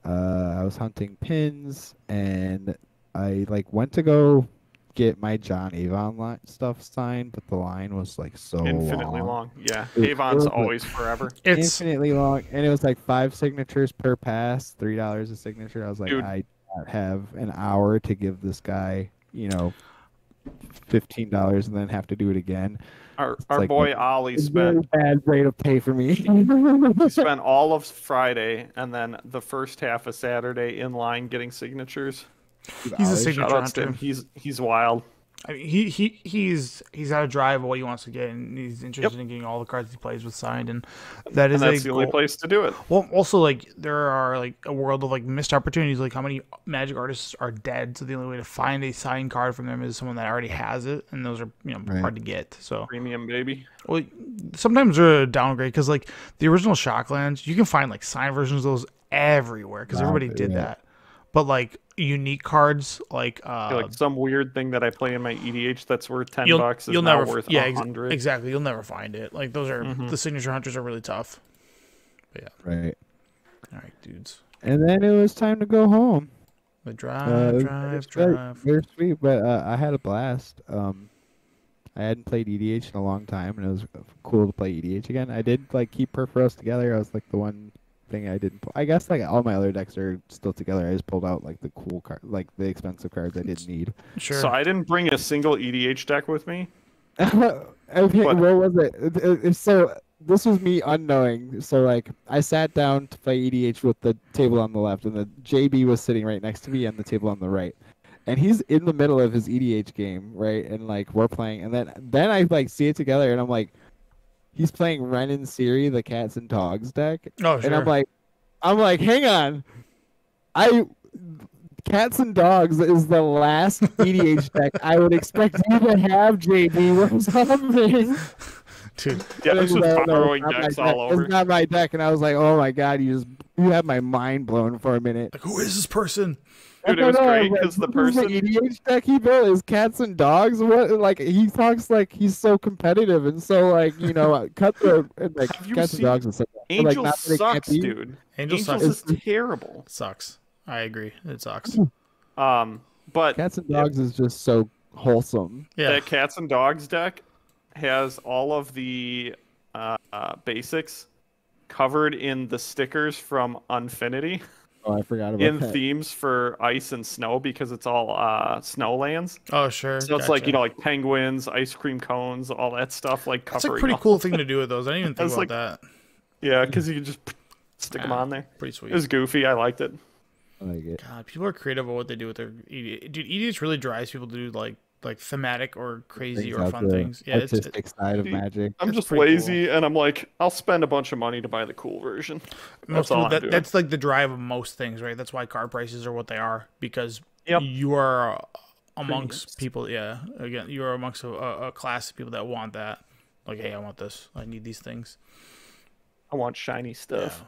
I was hunting pins, and I like went to go get my John Avon stuff signed, but the line was like so Infinitely long. Yeah, It Avon's was, like, always forever. It's infinitely long, and it was like 5 signatures per pass, $3 a signature. I was like, Dude. I don't have an hour to give this guy, $15 and then have to do it again. Our like boy a- Ollie It's a very spent bad rate of pay for me. he spent all of Friday and then the first half of Saturday in line getting signatures. he's a Ollie, signature Shout outs to hunter. him. He's wild. I mean, he's got a drive of what he wants to get, and he's interested in getting all the cards he plays with signed, and that is And that's a the only goal. place to do it. Well, also like there are like a world of like missed opportunities. Like how many Magic artists are dead, so the only way to find a signed card from them is someone that already has it, and those are Right. hard to get. So Premium baby. well, sometimes they're a downgrade because like the original Shocklands, you can find like signed versions of those everywhere because everybody did yeah. that. But like unique cards, like Like some weird thing that I play in my EDH that's worth $10 is you'll now never worth yeah 100. exactly you'll never find it. Like those are the signature hunters are really tough. But yeah, Right. all right, dudes. And then it was time to go home. The It drive, was drive. very sweet, but I had a blast. I hadn't played EDH in a long time, and it was cool to play EDH again. I did like keep Perforos together. I was like the one thing I didn't pull. I guess like all my other decks are still together. I just pulled out like the cool card, like the expensive cards I didn't need. Sure. So I didn't bring a single EDH deck with me. Okay, What? what was it? So this was me unknowing. So like I sat down to play EDH with the table on the left, and the JB was sitting right next to me on the table on the right. And he's in the middle of his EDH game, right? And like we're playing, and then I like see it together, and I'm like, he's playing Ren and Siri, the cats and dogs deck, Oh, sure. and I'm like, hang on, Cats and Dogs is the last EDH deck I would expect you to have, JB. What's happening? Dude, Yeah, And this then was he's like, "No, borrowing it's not my decks deck. all over. It's not my deck, and I was like, oh my god, you have my mind blown for a minute. like who is this person? Dude, it was great because the person EDH deck he built is Cats and Dogs. What like he talks like he's so competitive and so like cutthroat and like Have you Cats seen- and Dogs and stuff. Angel like, not that it can't sucks, be. dude. Angel Angel sucks. is terrible. Sucks. I agree. It sucks. But Cats and Dogs is just so wholesome. Yeah. that Cats and Dogs deck has all of the basics covered in the stickers from Unfinity Oh, I forgot about in that. themes for ice and snow because it's all snowlands. Oh, sure. So it's like like penguins, ice cream cones, all that stuff like That's a covering. pretty all- cool thing to do with those. I didn't even think That's about like- that. Yeah, because you can just stick them on there. Pretty sweet. It was goofy. I liked it. I like it. God, people are creative with what they do with their EDH. Dude, EDH really drives people to do like thematic or crazy Brings or out fun the things. Yeah, it's artistic side of Dude, Magic. I'm It's just pretty lazy, and I'm like, I'll spend a bunch of money to buy the cool version. most That's all people, I'm doing. that's like the drive of most things, right? That's why card prices are what they are because Yep. you are amongst Premiums. people. Yeah, again, you are amongst a class of people that want that. Like, hey, I want this. I need these things. I want shiny stuff.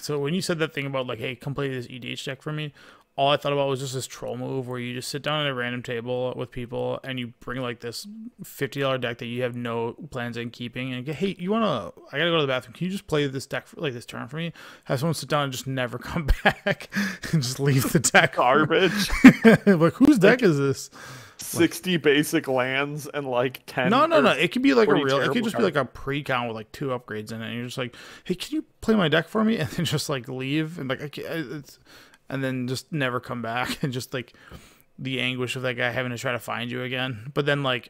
So when you said that thing about like, hey, come play this EDH deck for me, all I thought about was just this troll move where you just sit down at a random table with people and you bring like this $50 deck that you have no plans on keeping and go, hey, I gotta go to the bathroom. Can you just play this deck for like this turn for me? Have someone sit down and just never come back and just leave the deck. Garbage. Like, whose deck is this? 60 basic lands and like 10. No. or It could be like a 40 real. It could terrible just be like a pre-count with like 2 upgrades in it. And you're just like, hey, can you play my deck for me? And then just like leave and like and then just never come back and just like the anguish of that guy having to try to find you again. But then like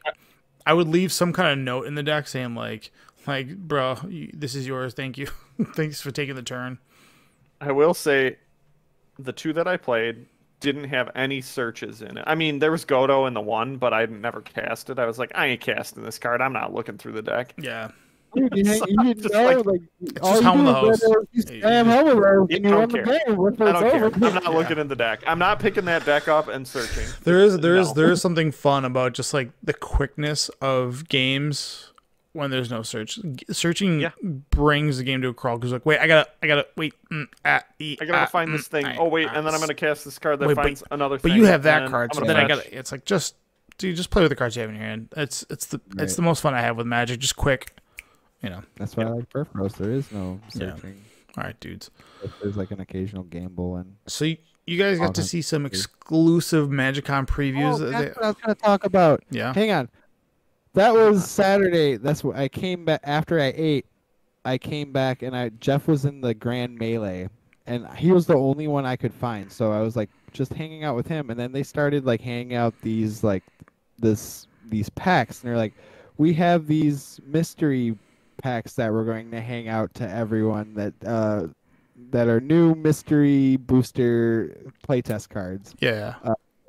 I would leave some kind of note in the deck saying like bro, this is yours. Thank you. Thanks for taking the turn. I will say the 2 that I played didn't have any searches in it. I mean, there was Godo in the 1, but I never cast it. I was like, I ain't casting this card. I'm not looking through the deck. Yeah. Dude, you So I'm didn't just know, like, like, It's all just you helm do of the is host. you spam helm of those Yeah, and you I win don't the care. game. Once I it's don't care. over. I'm not looking in the deck. I'm not picking that deck up and searching. There No. is something fun about just like the quickness of games when there's no search. Searching brings the game to a crawl because like, wait, I gotta wait. I gotta go find this thing. Oh wait, and then I'm gonna cast this card that finds another thing. But you have that and card, so then I gotta. It's like just play with the cards you have in your hand. It's the most fun I have with Magic. Just quick, you know. That's why I like Perf Roast. There is no searching. All right, dudes. There's like an occasional gamble and. So you guys got to see some exclusive MagicCon previews. Oh, that's what I was gonna talk about. Yeah. Hang on. That was Saturday. That's what I came back after I ate. I came back and Jeff was in the Grand Melee, and he was the only one I could find. So I was like just hanging out with him, and then they started like handing out these these packs, and they're like, we have these mystery packs that we're going to hang out to everyone that are new mystery booster playtest cards. Yeah.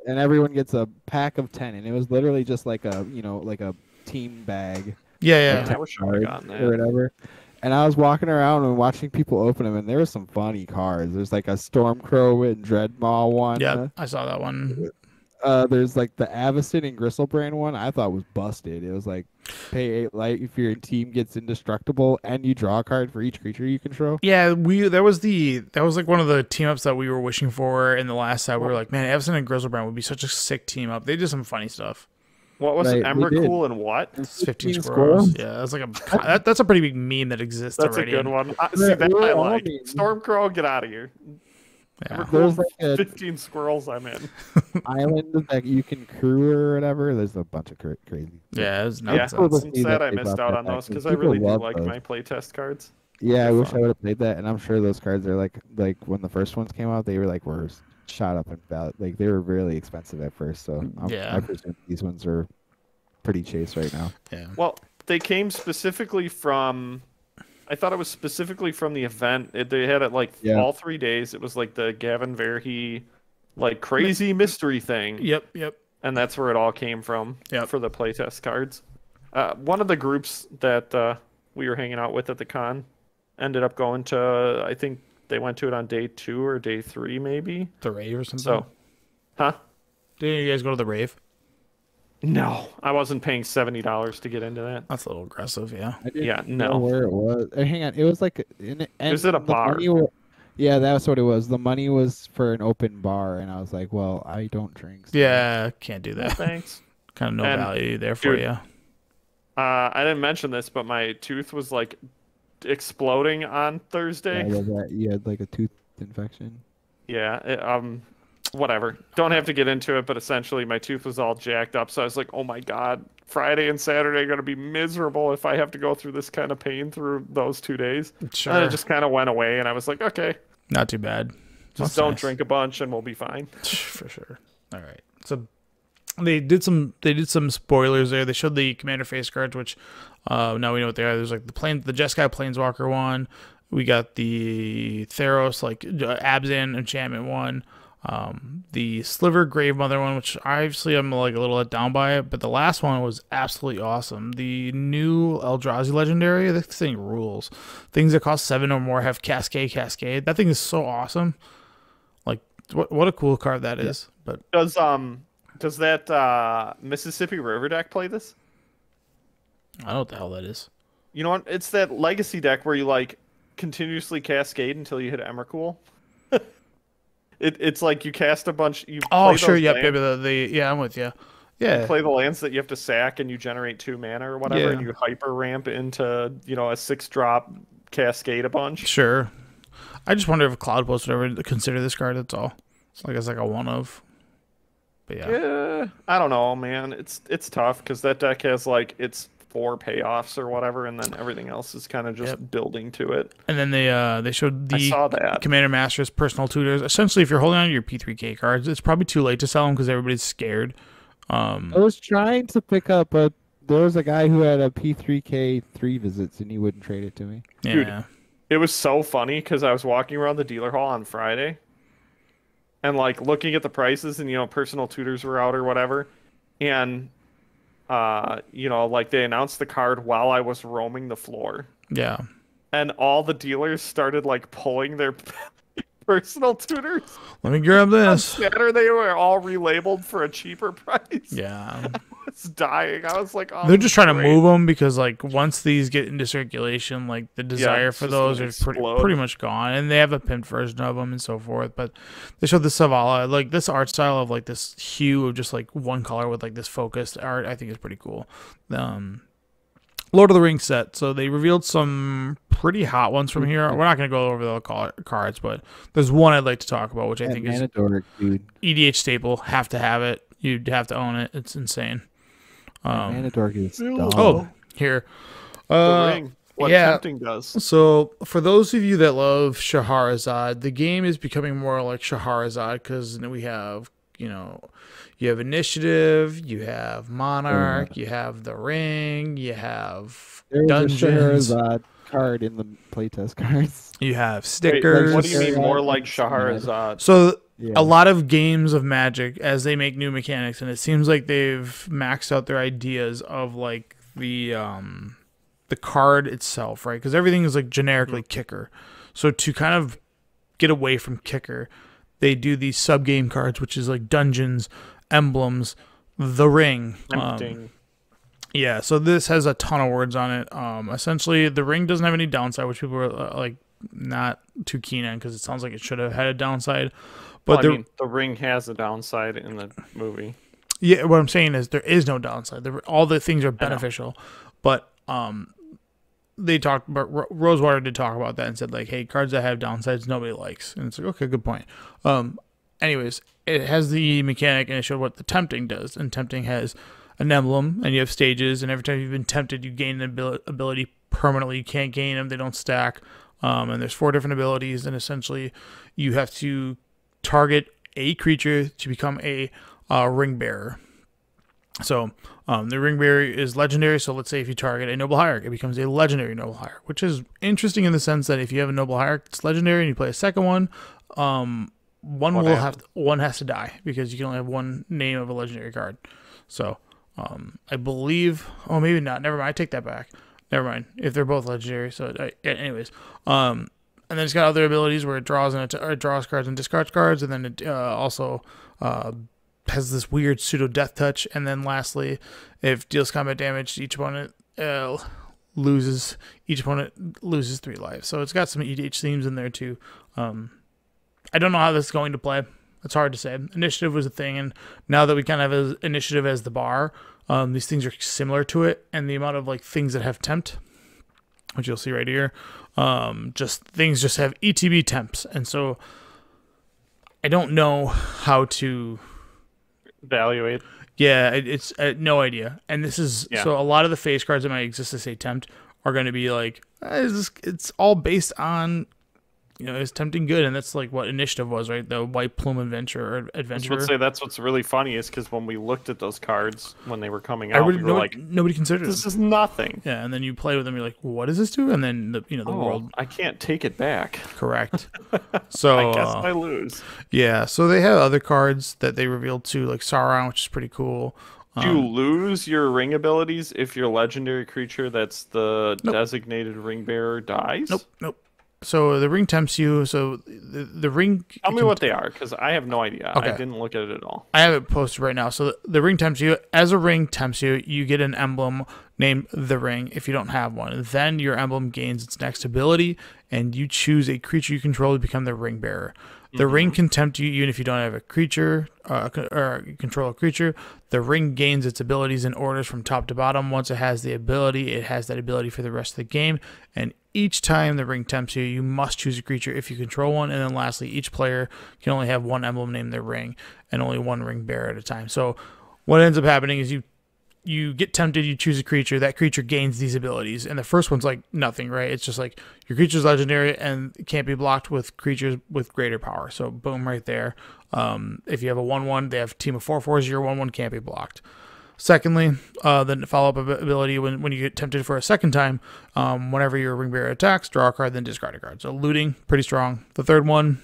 And everyone gets a pack of 10, and it was literally just like a team bag. Yeah. I wish I would have gotten that. Or whatever. And I was walking around and watching people open them, and there were some funny cards. There's like a Stormcrow and Dreadmaw one. Yeah, I saw that one. There's like the Avacyn and Gristlebrand one. I thought was busted. It was like pay 8 light if your team gets indestructible, and you draw a card for each creature you control. Yeah, that was like one of the team ups that we were wishing for in the last set. We were like, man, Avacyn and Grizzlebrand would be such a sick team up. They did some funny stuff. What was it? Emrakul and what? It's 15 squirrels. Yeah, that's like that's a pretty big meme that exists That's already. a good one. See, that I like. Stormcrow, get out of here. Yeah. Emrakul, like 15 squirrels, I'm in. Island that you can crew or whatever. There's a bunch of crazy. Yeah, it was Yeah, nuts. I'm sad I missed out on those because I really do like my playtest cards. Yeah, I wish I would have played that, and I'm sure those cards are like when the first ones came out, they were shot up in value. Like they were really expensive at first, so I presume these ones are pretty chase right now. Yeah. Well, they came specifically from. I thought it was specifically from the event. They had it like all 3 days. It was like the Gavin Verhey, like crazy mystery thing. Yep. And that's where it all came from for the playtest cards. One of the groups that we were hanging out with at the con ended up going to. I think they went to it on day 2 or day 3, maybe. The rave or something. So, huh? Didn't you guys go to the rave? No, I wasn't paying $70 to get into that. That's a little aggressive, yeah. I didn't Yeah, know no. where it was. Hang on, it was like It was at a bar. Yeah, that's what it was. The money was for an open bar, and I was like, well, I don't drink. So. Yeah, can't do that. Well, thanks. Kind of no value there for you. I didn't mention this, but my tooth was like exploding on Thursday. Yeah, you had like a tooth infection. Yeah, whatever. Don't have to get into it, but essentially my tooth was all jacked up, so I was like, oh my god, Friday and Saturday are going to be miserable if I have to go through this kind of pain through those 2 days. Sure. And it just kind of went away, and I was like, okay. Not too bad. Just don't drink a bunch and we'll be fine. For sure. All right. So they did some spoilers there. They showed the Commander face cards, which now we know what they are. There's like the Jeskai Planeswalker one. We got the Theros Abzan enchantment one. The Sliver Grave Mother one, which obviously I'm like a little let down by it, but the last one was absolutely awesome. The new Eldrazi Legendary, this thing rules. Things that cost 7 or more have Cascade. That thing is so awesome. Like what a cool card that is. But does that Mississippi River deck play this? I don't know what the hell that is. You know what? It's that legacy deck where you like continuously cascade until you hit Emrakul. It's like you cast a bunch. Sure, yep. I'm with you. Yeah. You play the lands that you have to sack, and you generate 2 mana or whatever, and you hyper ramp into a 6-drop cascade a bunch. Sure. I just wonder if Cloud Post would ever consider this card. That's all. It's like a one of. But yeah. I don't know, man. It's tough because that deck has like its 4 payoffs or whatever, and then everything else is kind of just building to it. And then they showed the I saw that. Commander Masters personal tutors. Essentially, if you're holding on to your P3K cards, it's probably too late to sell them because everybody's scared. I was trying to pick up there was a guy who had a P3K 3 visits, and he wouldn't trade it to me. Yeah. Dude, it was so funny because I was walking around the dealer hall on Friday and like looking at the prices, and personal tutors were out or whatever, and like they announced the card while I was roaming the floor, Yeah. and all the dealers started like pulling their personal tutors. Let me grab this. Saturday, they were all relabeled for a cheaper price. Yeah. I was dying. I was like, oh, They're just trying to great. move them because, like, once these get into circulation, like, the desire it's for just those gonna is explode. pretty much gone. And they have a pimped version of them and so forth. But they showed the Savala. Like, this art style of, like, this hue of just, like, one color with, like, this focused art, I think is pretty cool. Lord of the Rings set. So they revealed some pretty hot ones from here. We're not going to go over the cards, but there's one I'd like to talk about, which I think is dude. EDH staple. Have to have it. You'd have to own it. It's insane. Manadork is dumb. Oh, here. The ring. What tempting does. So for those of you that love Shahrazad, the game is becoming more like Shahrazad because we have, you have Initiative, you have Monarch, you have the Ring, you have Dungeons. There's a card in the playtest cards. You have Wait, stickers. what do you mean more like Shahrazad? So Yeah. a lot of games of Magic, as they make new mechanics, and it seems like they've maxed out their ideas of like the card itself, right? Because everything is like generically kicker. So to kind of get away from kicker, they do these sub game cards, which is like dungeons, emblems, the ring. Tempting. Yeah, so this has a ton of words on it. Essentially, the ring doesn't have any downside, which people are like not too keen on because it sounds like it should have had a downside. But Well, I mean, the ring has a downside in the movie. yeah, what I'm saying is there is no downside. All the things are beneficial, but they talked. But Rosewater did talk about that and said like, hey, cards that have downsides nobody likes, and it's like okay, good point. Anyways, it has the mechanic and it showed what the tempting does, and tempting has an emblem and you have stages, and every time you've been tempted, you gain an ability permanently. You can't gain them; they don't stack. And there's 4 different abilities, and essentially you have to target a creature to become a ring bearer. So the ring bearer is legendary. So let's say if you target a noble hierarch, it becomes a legendary noble hierarch, which is interesting in the sense that if you have a noble hierarch that's legendary and you play a second one, one has to die because you can only have one name of a legendary card. So I believe, oh maybe not. Never mind. I take that back. Never mind. If they're both legendary. So anyways, and then it's got other abilities where it draws draws cards and discards cards, and then it also has this weird pseudo death touch. And then lastly, if deals combat damage, each opponent loses 3 lives. So it's got some EDH themes in there too. I don't know how this is going to play. It's hard to say. Initiative was a thing, and now that we kind of have initiative as the bar, these things are similar to it, and the amount of like things that have tempt, which you'll see right here, things just have ETB temps, and so I don't know how to Evaluate. Yeah, it's no idea. And this is so a lot of the face cards that might exist to say tempt are going to be like it's all based on is tempting good, and that's like what initiative was, right? The White Plume Adventure. I would say that's what's really funny is because when we looked at those cards when they were coming out, nobody considered this them. is nothing. Yeah, and then you play with them, you're like, well, what does this do? And then the world. I can't take it back. Correct. So I guess I lose. Yeah, so they have other cards that they revealed too, like Sauron, which is pretty cool. Do you lose your ring abilities if your legendary creature that's the designated ring bearer dies? Nope. So the ring tempts you. So the ring. Tell me what they are, because I have no idea. Okay. I didn't look at it at all. I have it posted right now. So the ring tempts you. As a ring tempts you, you get an emblem named the ring if you don't have one. Then your emblem gains its next ability, and you choose a creature you control to become the ring bearer. The ring can tempt you even if you don't have a creature or you control a creature. The ring gains its abilities in orders from top to bottom. Once it has the ability, it has that ability for the rest of the game. And each time the ring tempts you, you must choose a creature if you control one. And then lastly, each player can only have one emblem named their ring and only one ring bearer at a time. So what ends up happening is you get tempted, you choose a creature, that creature gains these abilities, and the first one's like nothing, right? It's just like your creature's legendary and it can't be blocked with creatures with greater power. So boom, right there. If you have a 1/1, they have a team of 4/4s, your 1/1 can't be blocked. Secondly, the follow-up ability when you get tempted for a second time, whenever your ring bearer attacks, draw a card, then discard a card. So looting, pretty strong. The third one,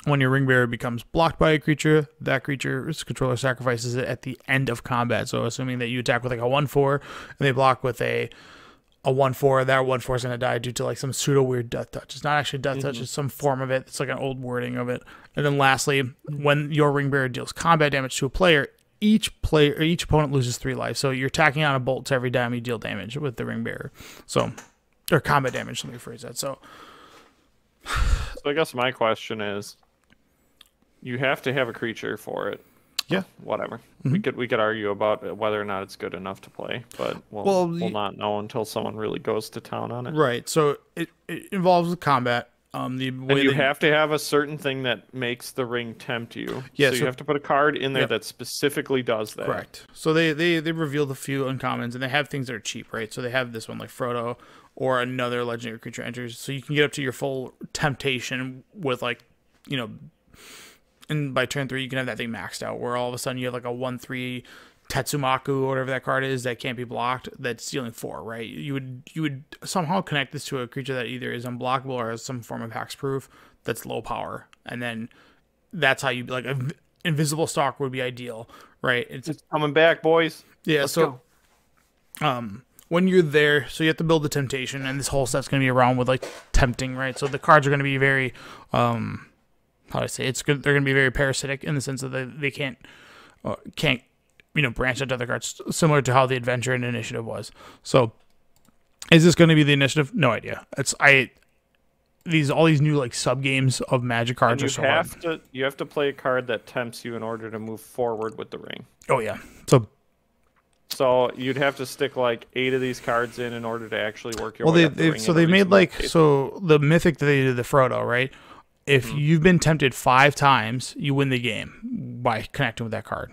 When your ring bearer becomes blocked by a creature, that creature's controller sacrifices it at the end of combat. So assuming that you attack with like a 1/4 and they block with a 1/4, that 1/4 is going to die due to like some pseudo weird death touch. It's not actually death touch, it's some form of it. It's like an old wording of it. And then lastly, when your ring bearer deals combat damage to a player, each opponent loses 3 life. So you're attacking on a bolt to every time you deal damage with the ring bearer. So, or combat damage, let me rephrase that. So I guess my question is, you have to have a creature for it. yeah. Whatever. We could argue about whether or not it's good enough to play, but we'll not know until someone really goes to town on it. Right. So it involves combat. The way And you have to have a certain thing that makes the ring tempt you. Yeah, so you have to put a card in there that specifically does that. Correct. So they revealed a few uncommons, and they have things that are cheap, right? So they have this one like Frodo or another legendary creature enters. So you can get up to your full temptation with like, and by turn 3 you can have that thing maxed out, where all of a sudden you have like a 1/3 Tetsumaku or whatever that card is that can't be blocked, that's dealing 4, right? You would somehow connect this to a creature that either is unblockable or has some form of hexproof that's low power, and then that's how you like invisible stalk would be ideal, right? It's coming back, boys. Yeah. Let's So when you're there, so you have to build the temptation, and this whole set's going to be around with like tempting, right? So the cards are going to be very how do I say, it's good, they're going to be very parasitic in the sense that they can't branch out to other cards, similar to how the adventure and initiative was. So is this going to be the initiative? No idea. All these new like sub games of Magic cards are so hard. You have to play a card that tempts you in order to move forward with the ring. Oh yeah. So you'd have to stick like 8 of these cards in order to actually work your way up the ring. So they made so the mythic that they did, the Frodo, right? If you've been tempted 5 times, you win the game by connecting with that card.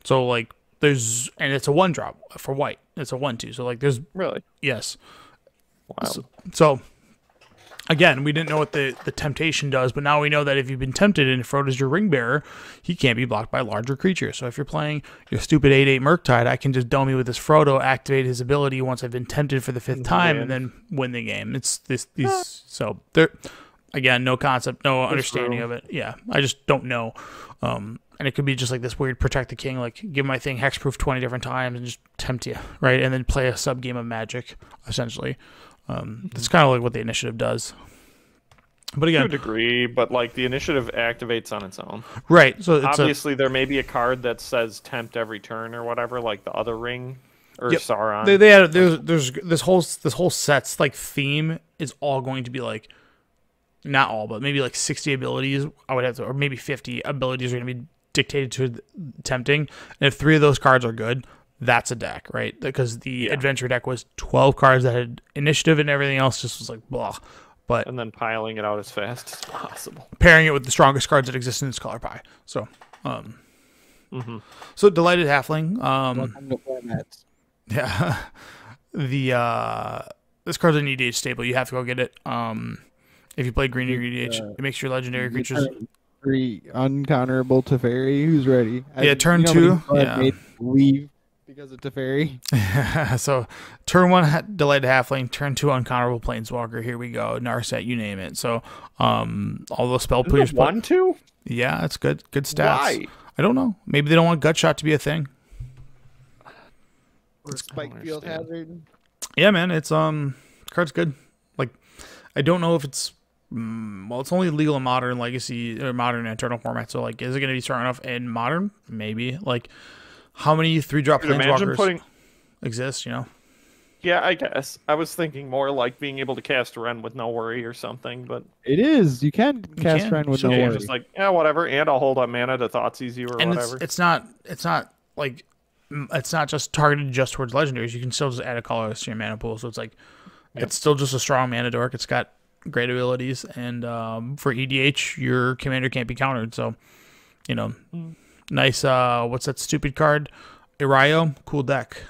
So like and it's a 1-drop for white. It's a 1/2. So like there's really, yes. Wow. So again, we didn't know what the temptation does, but now we know that if you've been tempted and Frodo's your ring bearer, he can't be blocked by larger creatures. So if you're playing your stupid 8/8 Murktide, I can just dummy with this Frodo, activate his ability once I've been tempted for the 5th time, and then win the game. It's these so they're. Again, no concept, no understanding of it. Yeah, I just don't know. And it could be just like this weird protect the king, like give my thing hexproof 20 different times and just tempt you, right? And then play a sub game of Magic, essentially. That's kind of like what the initiative does. But again, to a degree, but like the initiative activates on its own, right? So it's obviously there may be a card that says tempt every turn or whatever, like the other ring or Sauron. They had there's this whole set's like theme is all going to be like. Not all, but maybe like 60 abilities. I would have to, or maybe 50 abilities are going to be dictated to tempting. And if 3 of those cards are good, that's a deck, right? Because the adventure deck was 12 cards that had initiative, and everything else just was like blah. And then piling it out as fast as possible, pairing it with the strongest cards that exist in this color pie. So, so Delighted Halfling. Yeah, this card's an EDH staple. You have to go get it. If you play green or EDH, it makes your legendary creatures 3 uncounterable Teferi. Who's ready? Turn 2. Leave because of Teferi. So turn 1 Delighted Halfling, turn 2 uncounterable Planeswalker. Here we go. Narset, you name it. So all those spell players. 1/2. Yeah, that's good. Good stats. Why? I don't know. Maybe they don't want Gutshot to be a thing. Or Spike Field Hazard. Yeah, man. It's card's good. Like I don't know if it's. It's only legal in Modern, Legacy, or Modern and Eternal format. So, like, is it going to be strong enough in Modern? Maybe. Like, how many 3-drop Planeswalkers exist, Yeah, I guess. I was thinking more like being able to cast Ren with no worry or something, but... It is. You can cast Ren with no worry. Just like, yeah, whatever, and I'll hold up mana to Thoughtseize you or whatever. It's not just targeted just towards legendaries. You can still just add a color to your mana pool. So, it's like, it's still just a strong mana dork. It's got great abilities, and for EDH your commander can't be countered, so nice. What's that stupid card? Iraio, cool deck.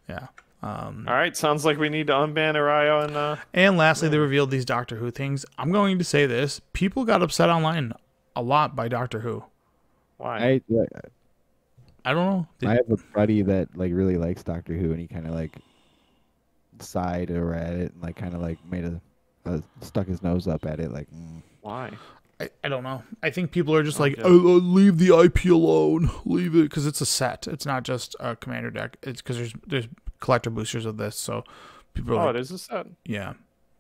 Yeah. All right, sounds like we need to unban Iraio and lastly they revealed these Doctor Who things. I'm going to say this, people got upset online a lot by Doctor Who. Why? I don't know. I have a buddy that like really likes Doctor Who, and he kind of like sighed or at it and like kind of like made a stuck his nose up at it like. Why? I don't know. I think people are just like, Okay. leave the IP alone. Leave it. Because it's a set. It's not just a commander deck. It's because there's collector boosters of this. So people are Oh, like, it is a set. yeah.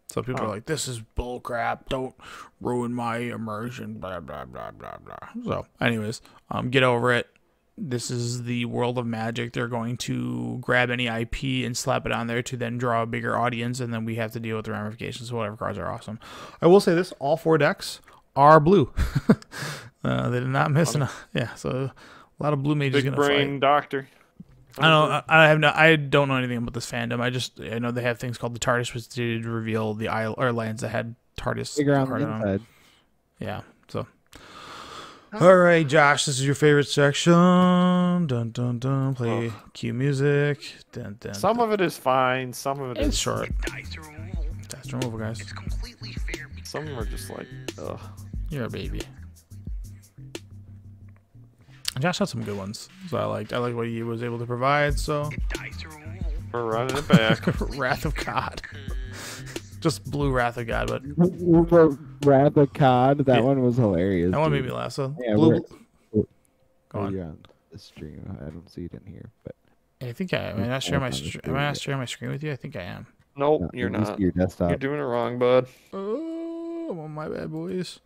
So people are Oh. like, this is bull crap. Don't ruin my immersion. Blah, blah, blah, blah, blah. So anyways, get over it. This is the world of Magic. They're going to grab any IP and slap it on there to then draw a bigger audience. And then we have to deal with the ramifications. So whatever cards are awesome. I will say this. All 4 decks are blue. They did not miss enough. Yeah, so a lot of blue mages Big gonna brain fight. doctor. I don't know anything about this fandom. I know they have things called the TARDIS, which did reveal the isle or lands that had TARDIS Figure on the card on them. inside. Yeah. So. All right, Josh, this is your favorite section. Dun dun dun. Play cue music. Dun dun. Some of it is fine. Some of it It's is short. Dice removal. Dice removal, guys. It's completely fair because Some of them are just like, ugh. You're a baby. Josh had some good ones, so I liked what he was able to provide. So, dice removal. We're running it back. Wrath of God, just blue Wrath of God, but Wrath of God. That Yeah. one was hilarious. that one made dude. me laugh. So, Yeah, blue. we're- Go Are on. you on the stream? I don't see it in here, but I think am I not sharing my am I not sharing my screen with you? I think I am. Nope, no, you're it was not. Your desktop. You're doing it wrong, bud. Oh, well, my bad, boys.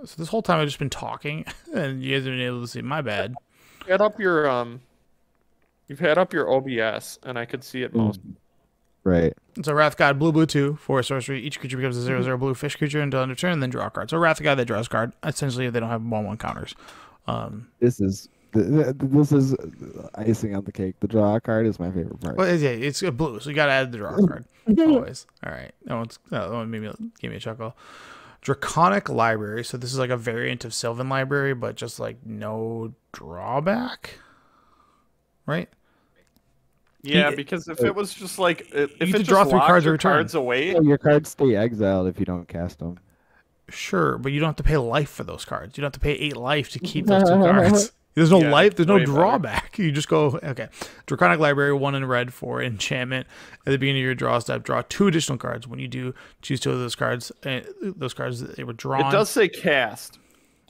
So this whole time I've just been talking, and you guys have been able to see. My bad. Had up your You've had up your OBS, and I could see it most. Right. So Wrath God, blue 2 for sorcery. Each creature becomes a 0/0 blue fish creature until end of turn, and then draw a card. So Wrath God that draws a card. Essentially, they don't have 1/1 counters. This is this is icing on the cake. The draw card is my favorite part. Well, yeah, it's a blue, so you gotta add the draw card always. All right, that one gave me a chuckle. Draconic Library. So this is like a variant of Sylvan Library, but just like no drawback, right? Yeah, You- because if it was just like if get it to just draw 3 locked cards your every turn. cards away, So your cards stay exiled if you don't cast them. Sure, but you don't have to pay life for those cards. You don't have to pay 8 life to keep those 2 cards. There's no Yeah, life. There's no way better. drawback. You just go, okay. Draconic Library, 1 in red for enchantment. At the beginning of your draw step, draw 2 additional cards. When you do, choose 2 of those cards. Those cards that they were drawn. it does say cast.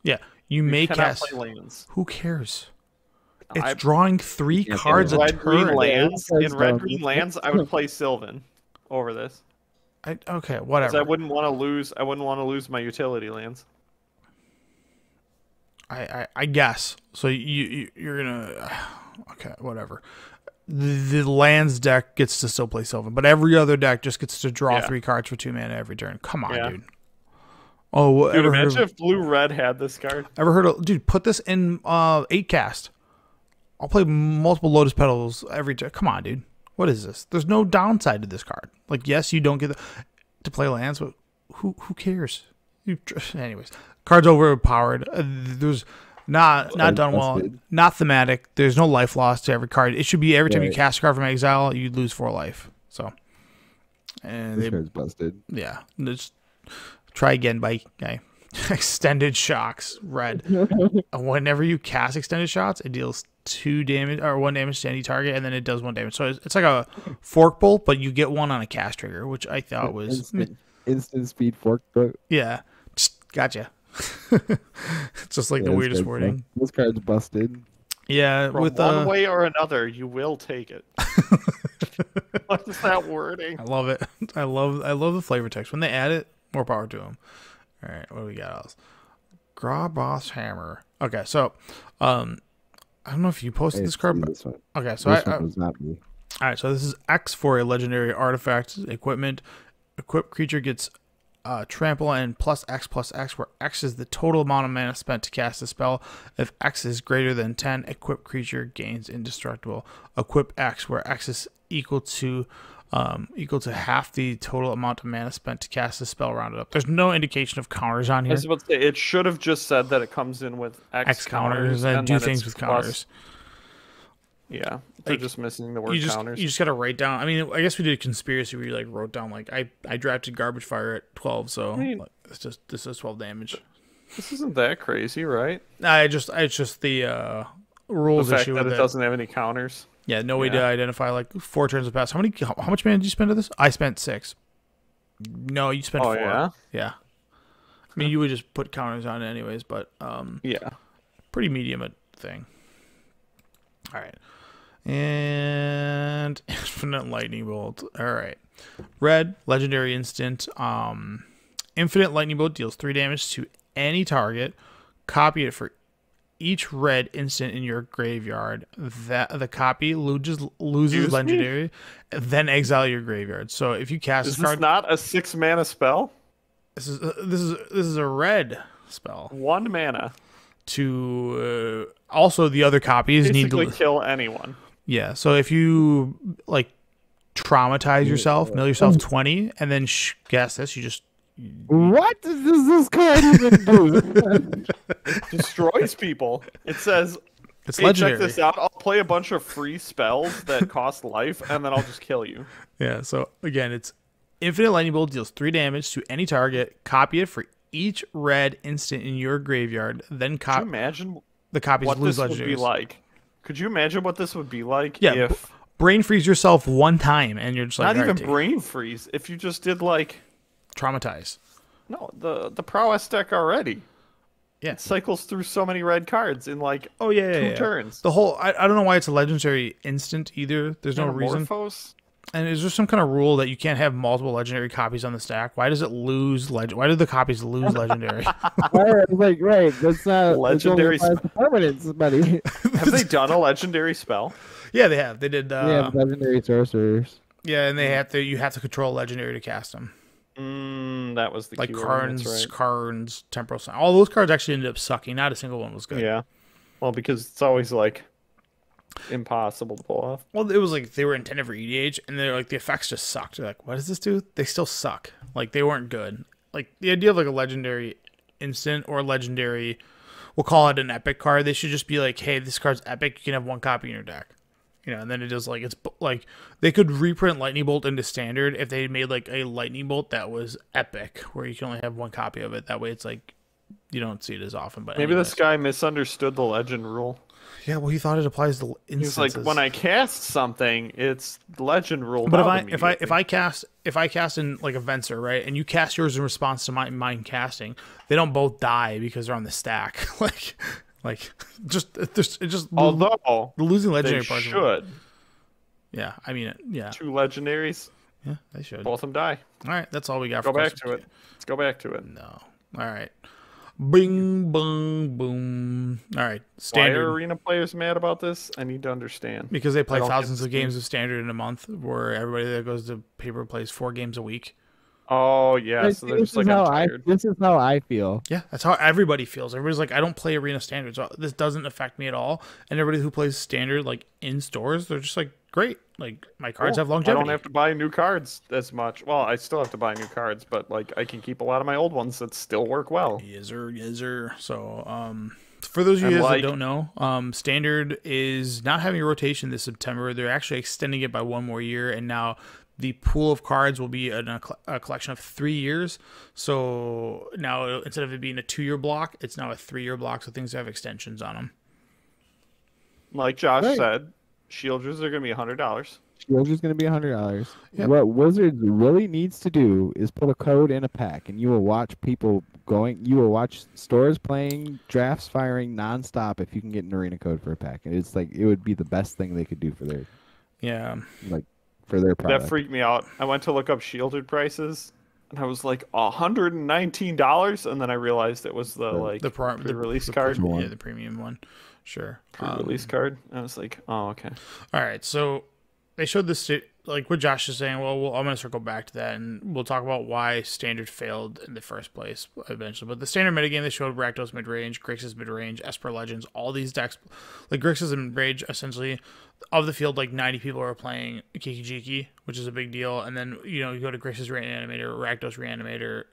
Yeah, you You may cannot cast. play lands. Who cares? It's I- drawing 3 can't cards play a Red green turn. lands. Cards In red don't. green lands, I would play Sylvan over this. Okay, 'Cause whatever. I wouldn't want to lose. I wouldn't want to lose my utility lands. I guess. So you're gonna okay, whatever. The lands deck gets to still play Sylvan, but every other deck just gets to draw Yeah. 3 cards for 2 mana every turn. Come on, Yeah. dude. Oh, Dude, ever heard imagine of, if blue red had this card. dude, put this in 8 cast. I'll play multiple Lotus Petals every turn. Come on, dude. What is this? There's no downside to this card. Like, yes, you don't get to play lands, but who cares? Anyways, cards overpowered. There's not done well. busted. Not thematic. There's no life loss to every card. It should be every time you Right. cast a card from exile, you lose 4 life. So, and This they, card's busted. yeah, just try again by extended shocks. Red. Whenever you cast extended shots, it deals 2 damage or 1 damage to any target, and then it does 1 damage. So it's like a fork bolt, but you get 1 on a cast trigger, which I thought was Instant speed fork. Bro. yeah. Gotcha. It's just like the Yeah, this weirdest card's wording. This card's busted. Yeah, From with one way or another, you will take it. What is that wording? I love it. I love the flavor text. When they add it, more power to them. All right, what do we got else? Grabboss Hammer. Okay, so I don't know if you posted this card, but This one. okay, so This I one was not me. all right, so this is X for a legendary artifact equipment. Equipped creature gets trample and +X, where X is the total amount of mana spent to cast a spell. If X is greater than 10, equipped creature gains indestructible. Equip X, where X is equal to half the total amount of mana spent to cast a spell rounded up. There's no indication of counters on I here. was about to say, it should have just said that it comes in with X counters and do then things it's with plus- counters. Yeah, they're Like, just missing the word You counters. just gotta write down. I mean, I guess we did a conspiracy where you like wrote down like I drafted Garbage Fire at 12, so I mean- like, this is 12 damage. This isn't that crazy, right? Nah, it's just the The rules fact issue that with it it. doesn't have any counters. Yeah, no way to Yeah. identify like 4 turns have passed. How much mana did you spend to this? I spent 6. No, you spend Oh, 4. yeah? Yeah. I mean, you would just put counters on it anyways, but Yeah. pretty medium a thing. All right. And Infinite Lightning Bolt. All right. Red, legendary instant. Infinite Lightning Bolt deals 3 damage to any target. Copy it for each red instant in your graveyard. That the copy loses Excuse me? legendary, then exile your graveyard. So if you cast Is this card, this not a 6 mana spell? this is a red spell. 1 mana. To also the other copies Basically need to kill anyone. yeah. So if you like traumatize yourself, mill yourself 20, and then guess this, you just What does this card even do? Destroys people. It says, it's hey, legendary. check this out. I'll play a bunch of free spells that cost life, and then I'll just kill you. Yeah. So again, it's Infinite Lightning Bolt deals 3 damage to any target. Copy it for each red instant in your graveyard. Then Could you imagine the copies what lose this would be legendaries. like? Could you imagine what this would be like Yeah, if... brain freeze yourself one time, and you're just like Not even "Alright, take it." brain freeze. If you just did like... Traumatize. No, the prowess deck already. Yeah. It cycles through so many red cards in like Oh yeah, yeah, 2 yeah. turns. The whole I don't know why it's a legendary instant either. There's no reason. Metamorphose? And is there some kind of rule that you can't have multiple legendary copies on the stack? Why does it lose Why do the copies lose legendary? Right, that's not Legendary It's only applies to permanents, buddy. Have they done a legendary spell? Yeah, they have. They did. Yeah, legendary sorcerers. Yeah, and they have to. You have to control legendary to cast them. That was the Like keyword, Karn's, that's right. Karn's, Temporal Sign. All those cards actually ended up sucking. Not a single one was good. Yeah. Well, because it's always like impossible to pull off. Well, it was like they were intended for EDH, and they're like the effects just sucked. They're like, what does this do? They still suck. Like they weren't good. Like the idea of like a legendary instant or legendary, we'll call it an epic card. They should just be like, hey, this card's epic. You can have 1 copy in your deck. You know, and then it just like it's like they could reprint Lightning Bolt into Standard if they made like a Lightning Bolt that was epic, where you can only have 1 copy of it. That way, it's like you don't see it as often. But Maybe anyways. this guy misunderstood the legend rule. Yeah, well, he thought it applies to He was instances. like, when I cast something, it's legend rule. But not if I immediately. cast in like a Venser, right, and you cast yours in response to mine casting, they don't both die because they're on the stack. like just although the losing they legendary part. should, Yeah, I mean, yeah, 2 legendaries, yeah, they should. both of them die. All right, that's all we got. Go for back custom- to it. Let's go back to it. No. All right. Bing, bong, boom. All right. Why Standard. are arena players mad about this? I need to understand. Because they play I don't get thousands this of games of Standard in a month, where everybody that goes to paper plays 4 games a week. Oh yeah, so they're this just like, is I'm how tired. this is how I feel. Yeah, that's how everybody feels. Everybody's like, I don't play Arena Standard, so this doesn't affect me at all. And everybody who plays Standard, like in stores, they're just like, great. Like my cards Cool. have longevity. I don't have to buy new cards as much. Well, I still have to buy new cards, but like I can keep a lot of my old ones that still work well. Yes, sir. Yes, sir. So, for those of you And, guys like- that don't know, Standard is not having a rotation this September. They're actually extending it by 1 more year, and now the pool of cards will be a collection of 3 years. So now instead of it being a 2-year block, it's now a 3-year block. So things have extensions on them. Like Josh Right. said, shielders are gonna be $100. Shield's just gonna be $100. Yep. What Wizards really needs to do is put a code in a pack, and you will watch people going. You will watch stores playing drafts, firing nonstop if you can get an arena code for a pack. And it's like it would be the best thing they could do for their Yeah. for their product. That freaked me out. I went to look up shielded prices, and I was like $119, and then I realized it was the like pre-release card. one. Yeah, the premium one. Sure. Pre-release card. I was like, oh okay. All right, so they showed this, like what Josh is saying. Well, I'm going to circle back to that, and we'll talk about why Standard failed in the first place eventually. But the Standard metagame, they showed Rakdos midrange, Grixis midrange, Esper Legends, all these decks. Like Grixis and midrange, essentially, of the field, like 90 people are playing Kiki Jiki, which is a big deal. And then, you go to Grixis Reanimator, Rakdos Reanimator,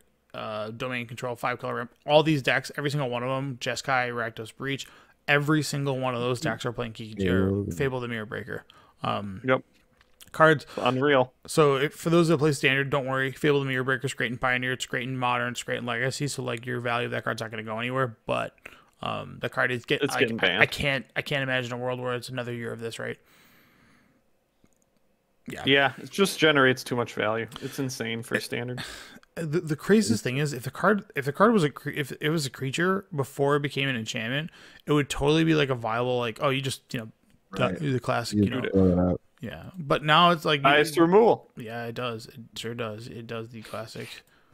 Domain Control, 5-color Ramp. All these decks, every single one of them, Jeskai, Rakdos Breach, every single one of those decks are playing Kiki or Fable the Mirror Breaker. Yep. Cards. Unreal. So for those that play Standard, don't worry. Fable the Mirror Breaker is great in Pioneer. It's great in Modern. It's great in Legacy. So like your value of that card's not going to go anywhere. But the card is getting banned. I can't imagine a world where it's another year of this, right? Yeah, it just generates too much value. It's insane for standard. The craziest thing is if the card was if it was a creature before it became an enchantment, it would totally be like a viable like, oh, you just Right. the classic You throw it out. yeah. But now it's like Highest removal. yeah, it does. It sure does. It does the classic.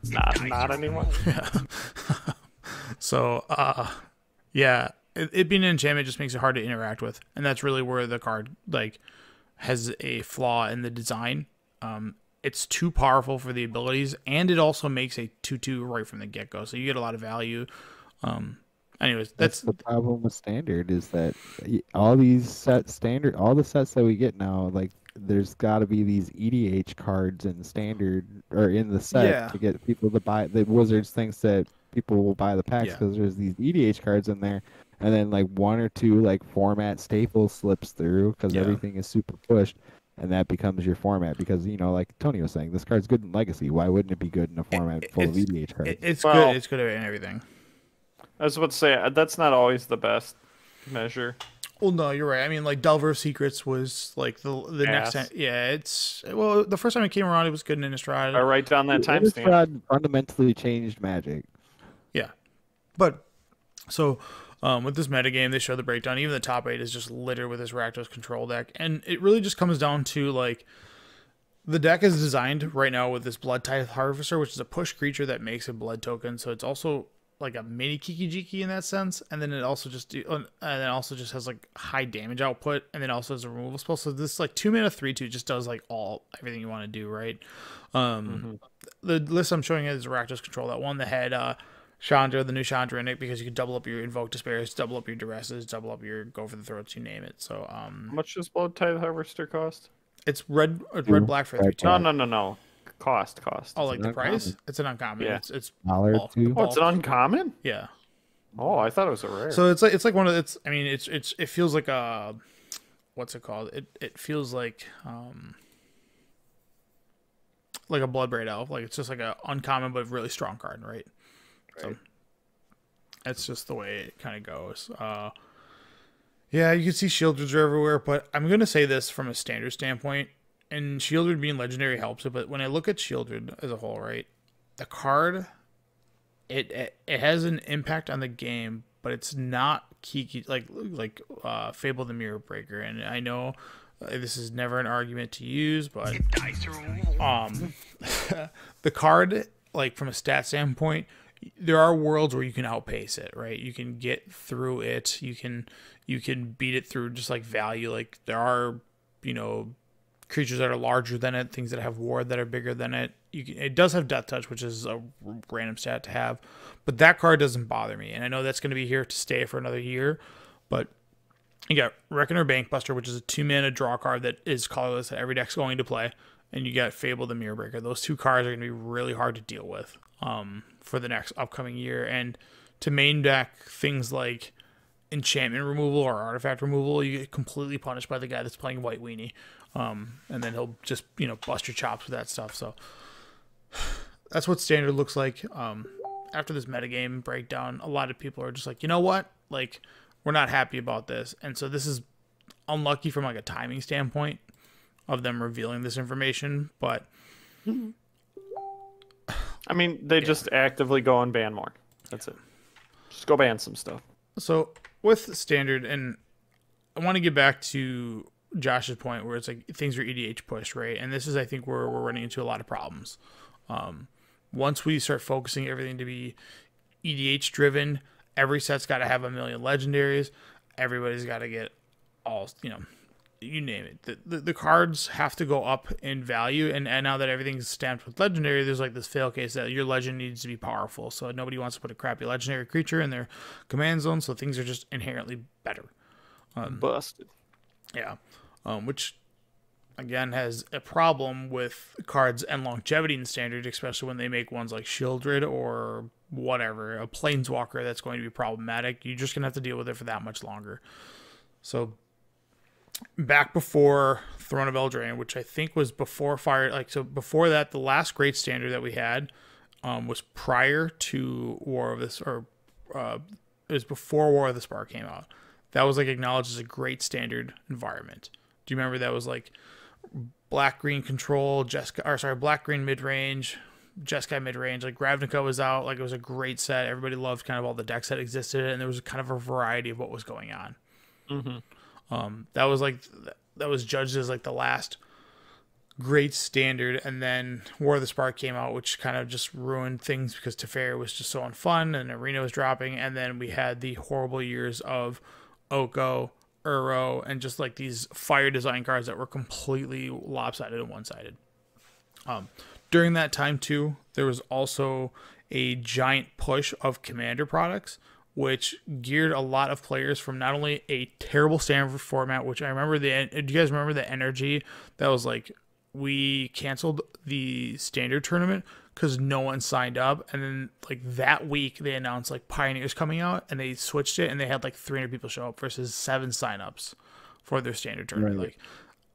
Not anymore. So yeah, it being an enchantment just makes it hard to interact with, and that's really where the card like has a flaw in the design. It's too powerful for the abilities, and it also makes a 2/2 right from the get-go, so you get a lot of value. Anyways, That's the problem with standard is that all these all the sets that we get now, like there's got to be these EDH cards in standard or in the set Yeah. to get people to buy. The Wizards thinks that people will buy the packs Yeah. because there's these EDH cards in there, and then like one or two like format staples slips through because Yeah. everything is super pushed. And that becomes your format because, like Tony was saying, this card's good in Legacy. Why wouldn't it be good in a format full of EDH cards? It's Well- good. It's good at everything. I was about to say that's not always the best measure. Well, no, you're right. I mean, like Delver of Secrets was like the next time. Ass. Yeah, it's the first time it came around, it was good in Innistrad. I write down that timestamp. Innistrad fundamentally changed Magic. Yeah, but so with this metagame, they show the breakdown. Even the top 8 is just littered with this Rakdos control deck, and it really just comes down to like the deck is designed right now with this Blood Tithe Harvester, which is a push creature that makes a blood token. So it's also like a mini Kiki Jiki in that sense, and then it also just has like high damage output, and then also has a removal spell. So this like 2 mana 3/2 just does like everything you want to do, right? The list I'm showing you is Rakdos control. That one that had Xander, the new Xander in it, because you can double up your Invoke Despairs, double up your Duresses, double up your Go for the Throats, you name it. So How much does Blood Tithe Harvester cost? it's red black for 3/2. No. Cost. Oh, like the an price? uncommon. It's an uncommon. Yeah. It's Dollar bulk- two. Oh, it's an uncommon? yeah. Oh, I thought it was a rare. So it's like one of it's. I mean, it feels like a what's it called? It feels like a Bloodbraid Elf. Like it's just like a uncommon but really strong card, right? So that's just the way it kind of goes. Yeah, you can see Shieldreds are everywhere, but I'm gonna say this from a standard standpoint, and Shieldred being legendary helps it. But when I look at Shieldred as a whole, right, the card, it has an impact on the game, but it's not Kiki like Fable the Mirror Breaker. And I know this is never an argument to use, but Dice roll. the card, like from a stat standpoint, there are worlds where you can outpace it, right? You can get through it. You can beat it through just like value. Like there are, creatures that are larger than it, things that have ward that are bigger than it. It does have Death Touch, which is a random stat to have, but that card doesn't bother me. And I know that's going to be here to stay for another year, but you got Reckoner Bankbuster, which is a 2-mana draw card that is colorless that every deck's going to play. And you got Fable the Mirror Breaker. Those two cards are going to be really hard to deal with for the next upcoming year. And to main deck things like enchantment removal or artifact removal, you get completely punished by the guy that's playing White Weenie. And then he'll just, bust your chops with that stuff. So that's what standard looks like. After this metagame breakdown, a lot of people are just like, you know what? Like, we're not happy about this. And so this is unlucky from like a timing standpoint of them revealing this information. But I mean, they just actively go and ban more. That's it. Just go ban some stuff. so with standard, and I want to get back to Josh's point where it's like things are EDH pushed, right? And this is, I think, where we're running into a lot of problems. Once we start focusing everything to be EDH driven, every set's got to have 1 million legendaries. Everybody's got to get all, you name it. The cards have to go up in value, and now that everything's stamped with legendary, there's like this fail case that your legend needs to be powerful. So nobody wants to put a crappy legendary creature in their command zone, so things are just inherently better. Busted. Yeah. Which again has a problem with cards and longevity in standard, especially when they make ones like Shieldred or whatever, a Planeswalker that's going to be problematic. You're just gonna have to deal with it for that much longer. So back before Throne of Eldraine, which I think was before before that, the last great standard that we had was prior to War of this, or it was before War of the Spark came out. That was like acknowledged as a great standard environment. Do you remember that was like black green control, black green mid range, Jeskai mid range. Like Ravnica was out. Like it was a great set. Everybody loved kind of all the decks that existed, and there was kind of a variety of what was going on. That was judged as like the last great standard, and then War of the Spark came out, which kind of just ruined things because Teferi was just so unfun and Arena was dropping, and then we had the horrible years of Oko, Uro, and just like these fire design cards that were completely lopsided and one-sided. During that time too, there was also a giant push of commander products, which geared a lot of players from not only a terrible standard format, which I remember do you guys remember the energy that was like, we canceled the standard tournament because no one signed up, and then like that week they announced like Pioneers coming out, and they switched it, and they had like 300 people show up versus 7 signups for their standard tournament. Right.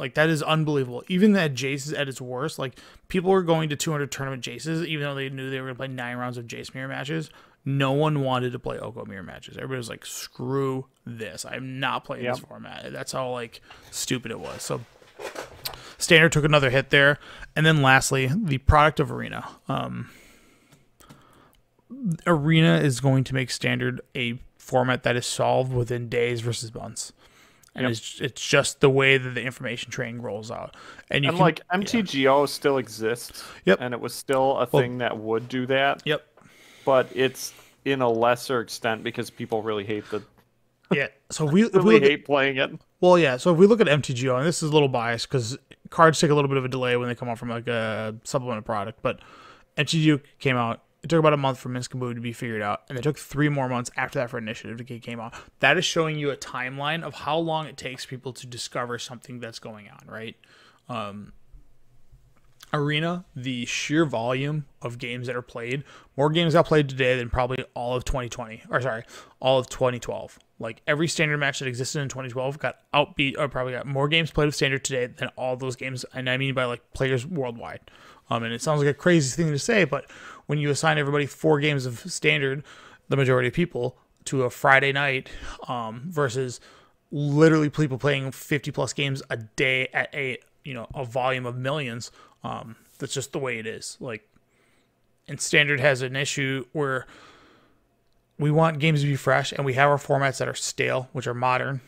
Like that is unbelievable. Even that Jace at its worst, like people were going to 200 tournament Jaces, even though they knew they were going to play 9 rounds of Jace mirror matches. No one wanted to play Oko mirror matches. Everybody was like, screw this. I'm not playing this format. That's how like stupid it was. So Standard took another hit there. And then lastly, the product of Arena. Arena is going to make Standard a format that is solved within days versus months. And it's just the way that the information train rolls out. And like MTGO still exists. And it was still a thing that would do that. But it's in a lesser extent because people really hate the so we hate playing it. Well, yeah. So if we look at MTGO, and this is a little biased because cards take a little bit of a delay when they come out from like a supplemented product, but MTGO came out. It took about a month for Minsk and Boo to be figured out, and it took 3 more months after that for Initiative to came out. That is showing you a timeline of how long it takes people to discover something that's going on, right? Arena, the sheer volume of games that are played, more games got played today than probably all of 2012. Like every standard match that existed in 2012 got outbeat, or probably got more games played of standard today than all those games, and I mean by like players worldwide. And it sounds like a crazy thing to say, but when you assign everybody 4 games of standard, the majority of people, to a Friday night, versus literally people playing 50 plus games a day at a volume of millions, that's just the way it is. Like, and standard has an issue where we want games to be fresh, and we have our formats that are stale, which are modern,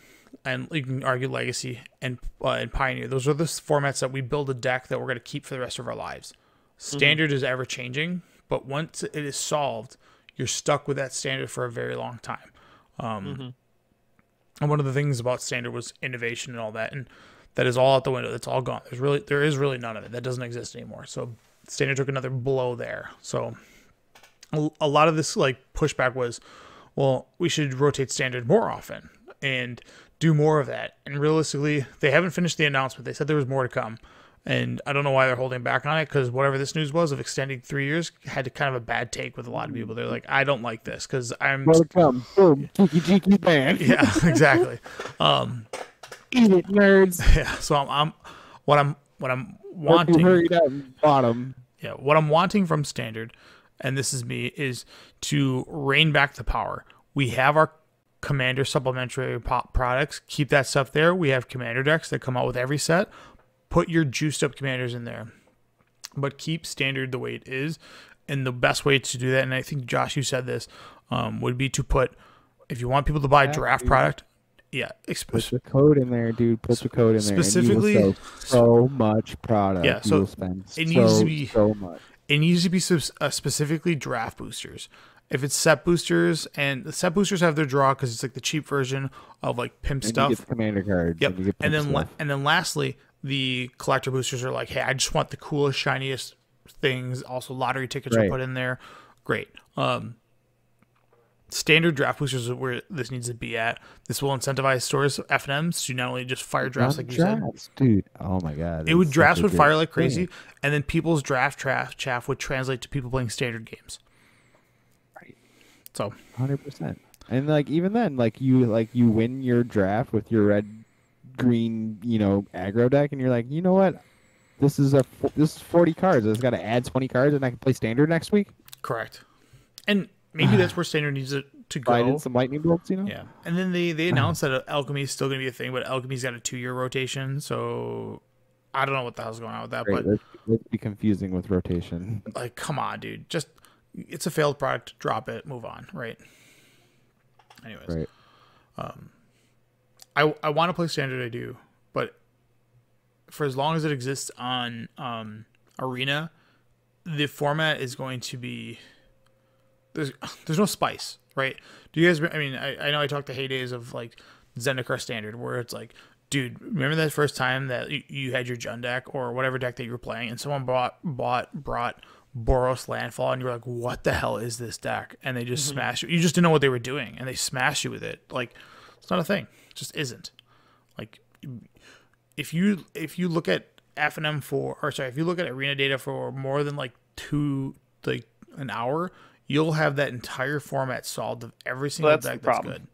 and you can argue Legacy and Pioneer. Those are the formats that we build a deck that we're going to keep for the rest of our lives. Standard is ever changing, but once it is solved, you're stuck with that standard for a very long time. And one of the things about standard was innovation and all that, and that is all out the window. That's all gone. There is really none of it. That doesn't exist anymore. So standard took another blow there. So a lot of this like pushback was, well, we should rotate standard more often and do more of that. And realistically, they haven't finished the announcement. They said there was more to come. And I don't know why they're holding back on it, because whatever this news was of extending 3 years had kind of a bad take with a lot of people. They're like, I don't like this because I'm... More to come. Boom. Kiki bang. Yeah, exactly. Eat it, nerds. Yeah, so what I'm wanting... Hurry down bottom. Yeah, what I'm wanting from Standard, and this is me, is to rein back the power. We have our Commander supplementary products. Keep that stuff there. We have Commander decks that come out with every set. Put your juiced up Commanders in there, but keep Standard the way it is. And the best way to do that, and I think Josh, you said this, would be to put, if you want people to buy draft product, put the code in there, dude. Put the code in there. Specifically, and you will sell so much product. Yeah, so will spend it needs to be so much. It needs to be specifically draft boosters. If it's set boosters, and the set boosters have their draw because it's like the cheap version of like pimp and stuff. You get the commander cards. Yep. And then lastly, the collector boosters are like, hey, I just want the coolest, shiniest things. Also, lottery tickets are put in there. Great. Standard draft boosters is where this needs to be at. This will incentivize stores FNMs to not only just fire drafts like you said. Dude. Oh my god. It would drafts would fire like crazy, and then people's draft chaff would translate to people playing standard games. Right. So 100%. And like even then, like you win your draft with your red green, aggro deck, and you're like, you know what? This is 40 cards. I just got to add 20 cards, and I can play standard next week. Correct. And maybe that's where standard needs to go. I did some lightning bolts, Yeah. And then they announced that alchemy is still going to be a thing, but alchemy's got a 2-year rotation, so I don't know what the hell's going on with that, Great. but Let's be confusing with rotation. like, come on, dude. Just it's a failed product. Drop it. Move on. Right. Anyways, Right. I want to play standard. I do, but for as long as it exists on Arena, the format is going to be there's no spice, right? Do you guys? I mean, I know I talked the heydays of like Zendikar standard, where it's like, dude, remember that first time that you had your Jund deck or whatever deck that you were playing, and someone brought Boros Landfall, and you were like, what the hell is this deck? And they just smashed you. You just didn't know what they were doing, and they smashed you with it. Like, it's not a thing. It just isn't. Like, if you look at FNM if you look at arena data for more than like an hour, you'll have that entire format solved of every single deck that's good.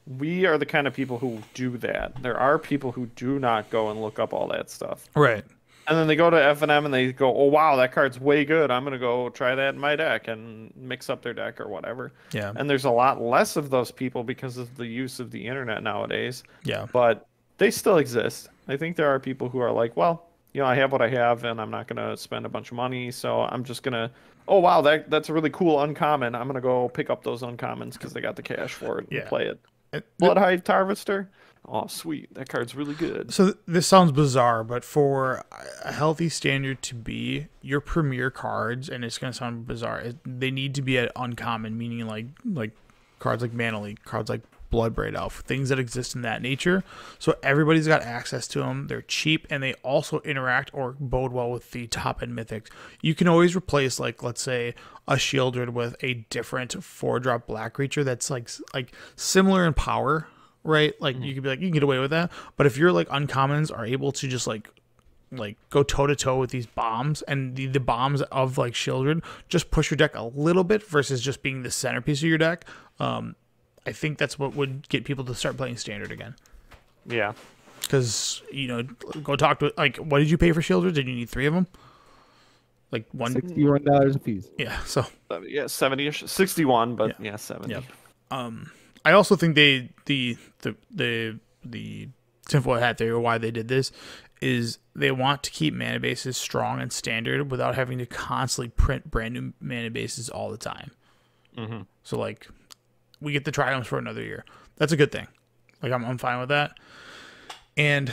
We are the kind of people who do that. There are people who do not go and look up all that stuff. Right. And then they go to FNM and they go, oh, wow, that card's way good. I'm going to go try that in my deck and mix up their deck or whatever. Yeah. And there's a lot less of those people because of the use of the internet nowadays. Yeah. But they still exist. I think there are people who are like, well, you know, I have what I have and I'm not going to spend a bunch of money. So I'm just going to, oh, wow, that's a really cool uncommon. I'm going to go pick up those uncommons because they got the cash for it and play it. Bloodhive Harvester. Oh, sweet. That card's really good. So this sounds bizarre, but for a healthy standard to be your premier cards, and it's going to sound bizarre, they need to be at uncommon, meaning like cards like Mana Leak, cards like Bloodbraid Elf, things that exist in that nature. So everybody's got access to them. They're cheap, and they also interact or bode well with the top-end mythics. You can always replace, like, let's say, a Shieldred with a different 4-drop black creature that's like similar in power, right? Like you could be like, you can get away with that. But if you're like uncommons are able to just like go toe to toe with these bombs, and the bombs of like Shieldred just push your deck a little bit versus just being the centerpiece of your deck, I think that's what would get people to start playing standard again. Yeah. Because, you know, go talk to, like, what did you pay for Shieldred? Did you need 3 of them? Like $61 a piece. Yeah, so. Yeah, 70-ish. 61, but yeah 70. Yeah. I also think the tinfoil hat theory, or why they did this, is they want to keep mana bases strong and standard without having to constantly print brand new mana bases all the time. Mm-hmm. So, like, we get the triumphs for another year. That's a good thing. Like, I'm fine with that. And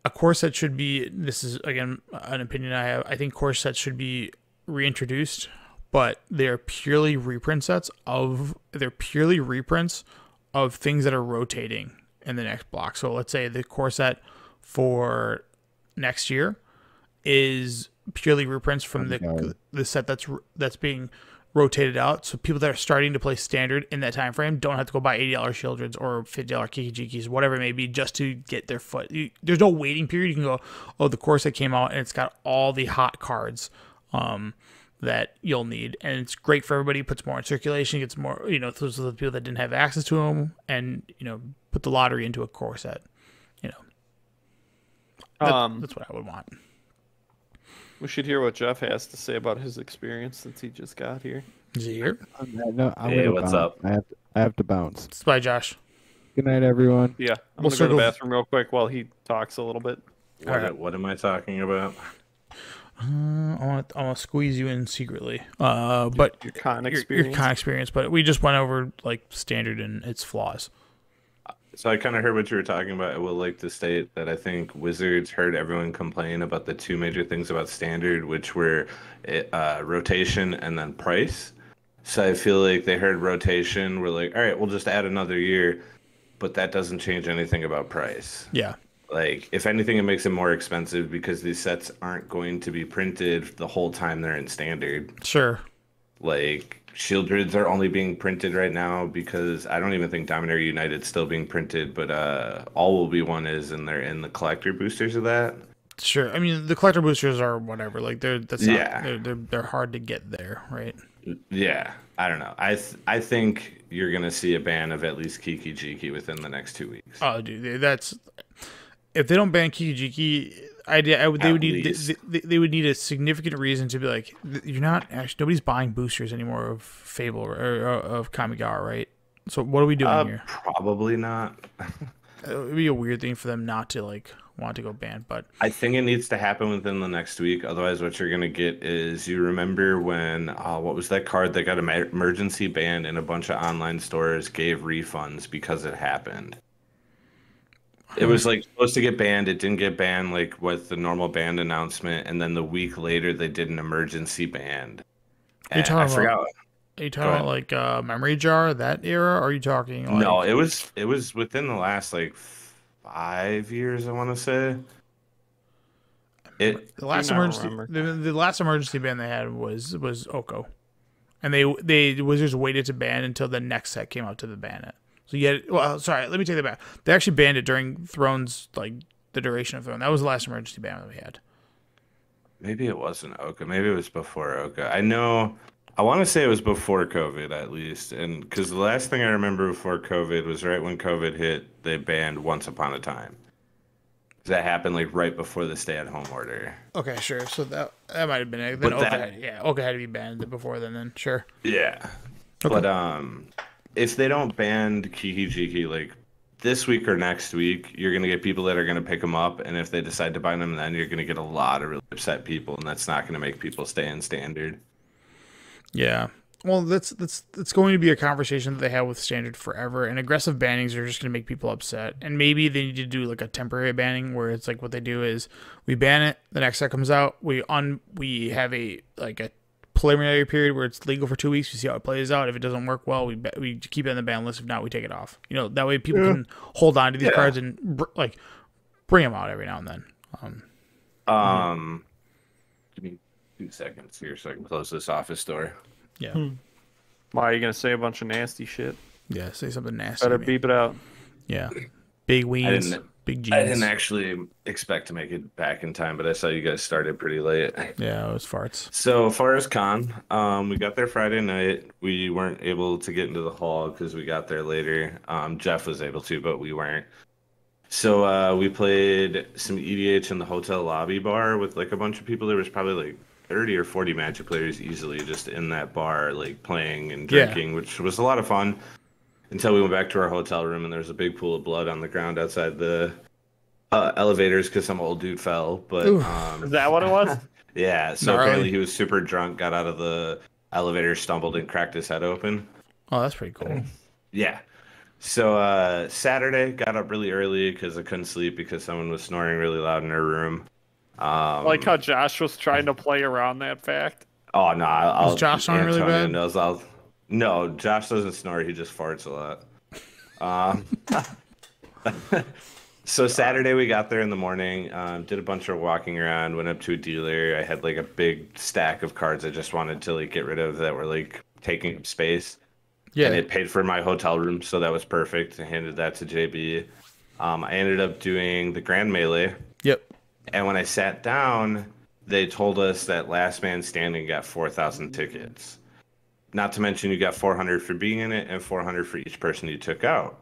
a core set should be, this is, again, an opinion I have, I think core sets should be reintroduced, but they're purely reprints of things that are rotating in the next block. So let's say the core set for next year is purely reprints from the set that's being rotated out. So people that are starting to play standard in that time frame don't have to go buy $80 Shieldreds or $50 Kiki-Jikis, whatever it may be, just to get their foot. There's no waiting period. You can go, oh, the core set came out and it's got all the hot cards that you'll need, and it's great for everybody. It puts more in circulation, gets more, you know, those are the people that didn't have access to them, and, you know, put the lottery into a core set. You know, that's what I would want. We should hear what Jeff has to say about his experience since he just got here. Is he here? No, Hey, what's up? I have to bounce. It's by Josh. Good night, everyone. Yeah, I'm gonna go to the bathroom real quick while he talks a little bit. What am I talking about? I want to squeeze you in secretly. But your con experience. Your con experience. But we just went over like standard and its flaws. So I kind of heard what you were talking about. I would like to state that I think Wizards heard everyone complain about the 2 major things about standard, which were rotation and then price. So I feel like they heard rotation. We're like, all right, we'll just add another year, but that doesn't change anything about price. Yeah. Like, if anything, it makes it more expensive because these sets aren't going to be printed the whole time they're in standard. Sure. Like, Shieldreds are only being printed right now because I don't even think Dominaria United's still being printed, but All Will Be One is, and they're in the collector boosters of that. Sure. I mean, the collector boosters are whatever. Like, they're hard to get there, right? Yeah. I don't know. I think you're gonna see a ban of at least Kiki-Jiki within the next 2 weeks. Oh, dude, that's. If they don't ban Kiki-Jiki, they would need a significant reason to be like, you're not actually, nobody's buying boosters anymore of Fable or of Kamigawa, right? So what are we doing here? Probably not. it would be a weird thing for them not to like want to go ban. But I think it needs to happen within the next week. Otherwise, what you're gonna get is you remember when what was that card that got emergency banned and a bunch of online stores gave refunds because it happened. It was like supposed to get banned. It didn't get banned like with the normal banned announcement, and then the week later they did an emergency ban. Are you And I talking forgot. about? Are you talking about like Memory Jar that era? Or are you talking like No, it was within the last like 5 years, I want to say. It the last Do not emergency? remember. The last emergency ban they had was Oko, and they Wizards waited to ban until the next set came out to ban it. So you had, well, sorry, let me take that back. They actually banned it during Thrones, like the duration of Throne. That was the last emergency ban that we had. maybe it wasn't Oka. Maybe it was before Oka. I know. I want to say it was before COVID at least, and because the last thing I remember before COVID was right when COVID hit, they banned Once Upon a Time. That happened like right before the stay-at-home order. Okay, sure. So that might have been it. But Then Oka that- Oka had to be banned before then. Sure. Yeah. Okay. But if they don't ban Kiki Jiki like this week or next week, you're gonna get people that are gonna pick them up, and if they decide to buy them, then you're gonna get a lot of really upset people, and that's not gonna make people stay in standard. Yeah. Well, that's going to be a conversation that they have with Standard forever. And aggressive bannings are just going to make people upset. And maybe they need to do like a temporary banning where it's like what they do is we ban it, the next set comes out, we have a preliminary period where it's legal for 2 weeks. We see how it plays out. If it doesn't work well, we keep it on the ban list. If not, we take it off. You know, that way people can hold on to these cards and bring them out every now and then. Give me 2 seconds here so I can close this office door. Yeah. Why are you gonna say a bunch of nasty shit? Yeah. Say something nasty. Better to me. beep it out. Yeah. Big wings. didn't- Big jeans. I didn't actually expect to make it back in time, but I saw you guys started pretty late. Yeah, it was farts. So far as con, we got there Friday night. We weren't able to get into the hall because we got there later. Jeff was able to, but we weren't. So we played some EDH in the hotel lobby bar with like a bunch of people. There was probably like 30 or 40 Magic players easily just in that bar, like playing and drinking, which was a lot of fun until we went back to our hotel room and there was a big pool of blood on the ground outside the elevators because some old dude fell. But Is that what it was? yeah, so Gnarly. apparently he was super drunk, got out of the elevator, stumbled and cracked his head open. Oh, that's pretty cool. Yeah. So Saturday, got up really early because I couldn't sleep because someone was snoring really loud in their room. Like how Josh was trying to play around that fact. Oh no, I'll Josh snoring really Antonio bad? knows no, Josh doesn't snore. He just farts a lot. So Saturday we got there in the morning, did a bunch of walking around, went up to a dealer. I had like a big stack of cards I just wanted to like get rid of that were like taking up space. Yeah. And it paid for my hotel room, so that was perfect. I handed that to JB. I ended up doing the Grand Melee. Yep. And when I sat down, they told us that last man standing got 4,000 tickets. Not to mention you got 400 for being in it and 400 for each person you took out.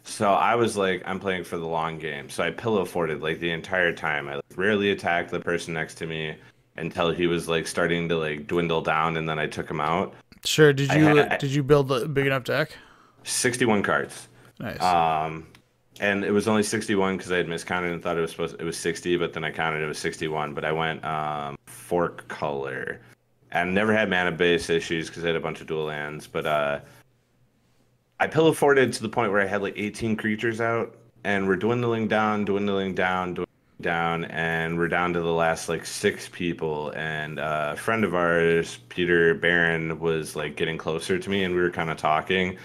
So I was like, I'm playing for the long game. So I pillow forted like the entire time. I like, rarely attacked the person next to me until he was like starting to like dwindle down, and then I took him out. Sure. Did you build a big enough deck? 61 cards. Nice. And it was only 61 because I had miscounted and thought it was 60, but then I counted it was 61. But I went fork color, and never had mana base issues because I had a bunch of dual lands. But I pillow forted to the point where I had like 18 creatures out, and we're dwindling down, and we're down to the last like 6 people. And a friend of ours, Peter Barron, was like getting closer to me, and we were kind of talking.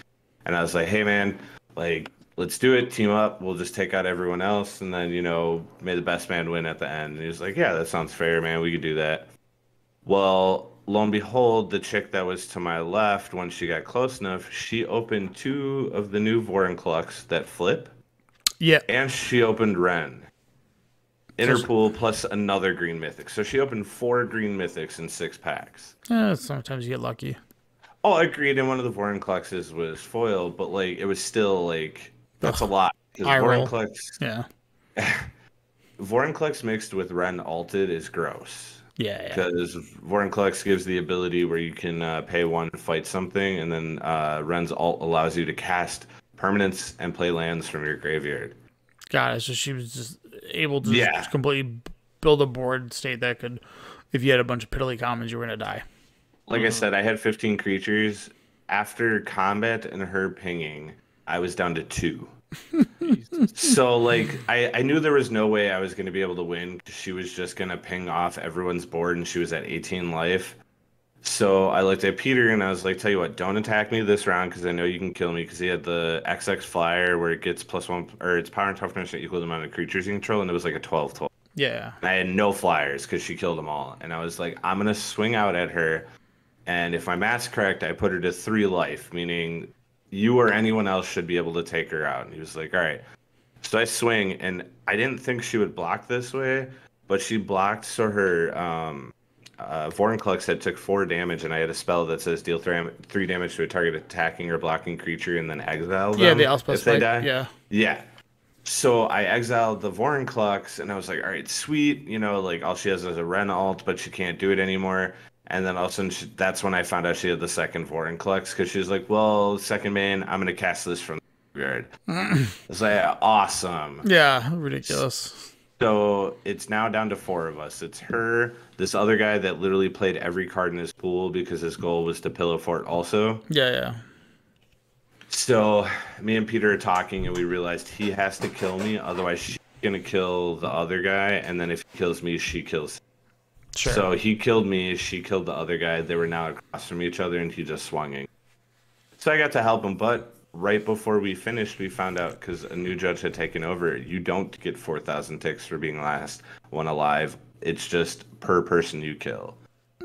And I was like, "Hey man, like, let's do it, team up, we'll just take out everyone else, and then, you know, may the best man win at the end." And he was like, "Yeah, that sounds fair, man, we could do that." Well, lo and behold, the chick that was to my left, when she got close enough, she opened 2 of the new Vorinclux that flip, Yeah. and she opened Ren. Interpool plus another green mythic. So she opened 4 green mythics in 6 packs. Sometimes you get lucky. Oh, I agreed, and one of the Vorincluxes was foiled, but like it was still like that's a lot. Eye roll. Vorinclux, Yeah. Vorinclux mixed with Ren alted is gross. Yeah. Because Vorinclux gives the ability where you can pay 1 to fight something, and then Ren's alt allows you to cast permanents and play lands from your graveyard. Got it. So she was just able to Yeah. just completely build a board state that could, if you had a bunch of piddly commons, you were going to die. Like I said, I had 15 creatures. After combat and her pinging, I was down to 2. So, like, I knew there was no way I was going to be able to win because she was just going to ping off everyone's board and she was at 18 life. So I looked at Peter and I was like, tell you what, don't attack me this round because I know you can kill me, because he had the XX flyer where it gets +1, or its power and toughness equal to the amount of creatures you control, and it was like a 12/12. Yeah. And I had no flyers because she killed them all. And I was like, I'm going to swing out at her. And if my math's correct, I put her to 3 life, meaning you or anyone else should be able to take her out. And he was like, all right. So I swing, and I didn't think she would block this way, but she blocked. So her Vorinclex had took 4 damage, and I had a spell that says deal 3 damage to a target attacking or blocking creature and then exile them. Yeah, the Elspeth if they die. Yeah. Yeah. So I exiled the Vorinclex, and I was like, all right, sweet. You know, like, all she has is a Ren alt, but she can't do it anymore. And then all of a sudden, that's when I found out she had the second Vorinclex, because she was like, well, second main, I'm going to cast this from the graveyard. I was like, awesome. Yeah, ridiculous. So it's now down to 4 of us. It's her, this other guy that literally played every card in his pool because his goal was to pillow fort also. Yeah. So me and Peter are talking, and we realized he has to kill me, otherwise she's going to kill the other guy, and then if he kills me, she kills him. Sure. So he killed me, she killed the other guy. They were now across from each other, and he just swung in. So I got to help him, but right before we finished, we found out, because a new judge had taken over, you don't get 4,000 ticks for being last one alive. It's just per person you kill.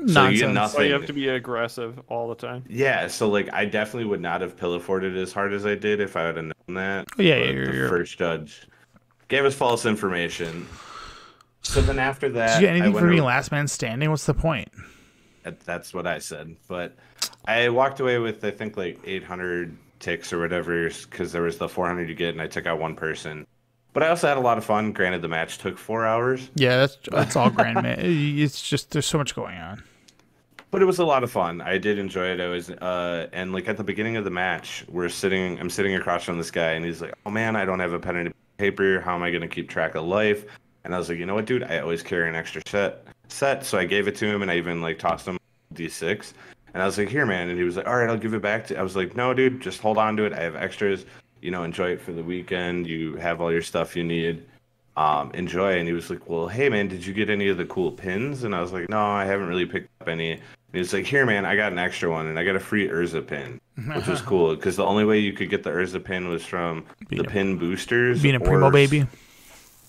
So you get nothing. So you have to be aggressive all the time. Yeah, so like I definitely would not have pillow forted as hard as I did if I would have known that. Yeah, but the first judge gave us false information. So then after that, did you get anything for being last man standing? What's the point? That's what I said. But I walked away with, I think, like 800 ticks or whatever, because there was the 400 you get, and I took out one person. But I also had a lot of fun. Granted, the match took 4 hours. Yeah, that's all grand, man. It's just there's so much going on. But it was a lot of fun. I did enjoy it. I was and like at the beginning of the match, I'm sitting across from this guy, and he's like, "Oh man, I don't have a pen and paper. How am I going to keep track of life?" And I was like, "You know what, dude? I always carry an extra set." So I gave it to him, and I even like tossed him D6. And I was like, "Here, man." And he was like, "All right, I'll give it back to you." I was like, "No, dude, just hold on to it. I have extras. You know, enjoy it for the weekend. You have all your stuff you need. Enjoy." And he was like, "Well, hey, man, did you get any of the cool pins?" And I was like, "No, I haven't really picked up any." And he was like, "Here, man, I got an extra one, and I got a free Urza pin," which was cool, because the only way you could get the Urza pin was from the pin boosters. Being a primo baby.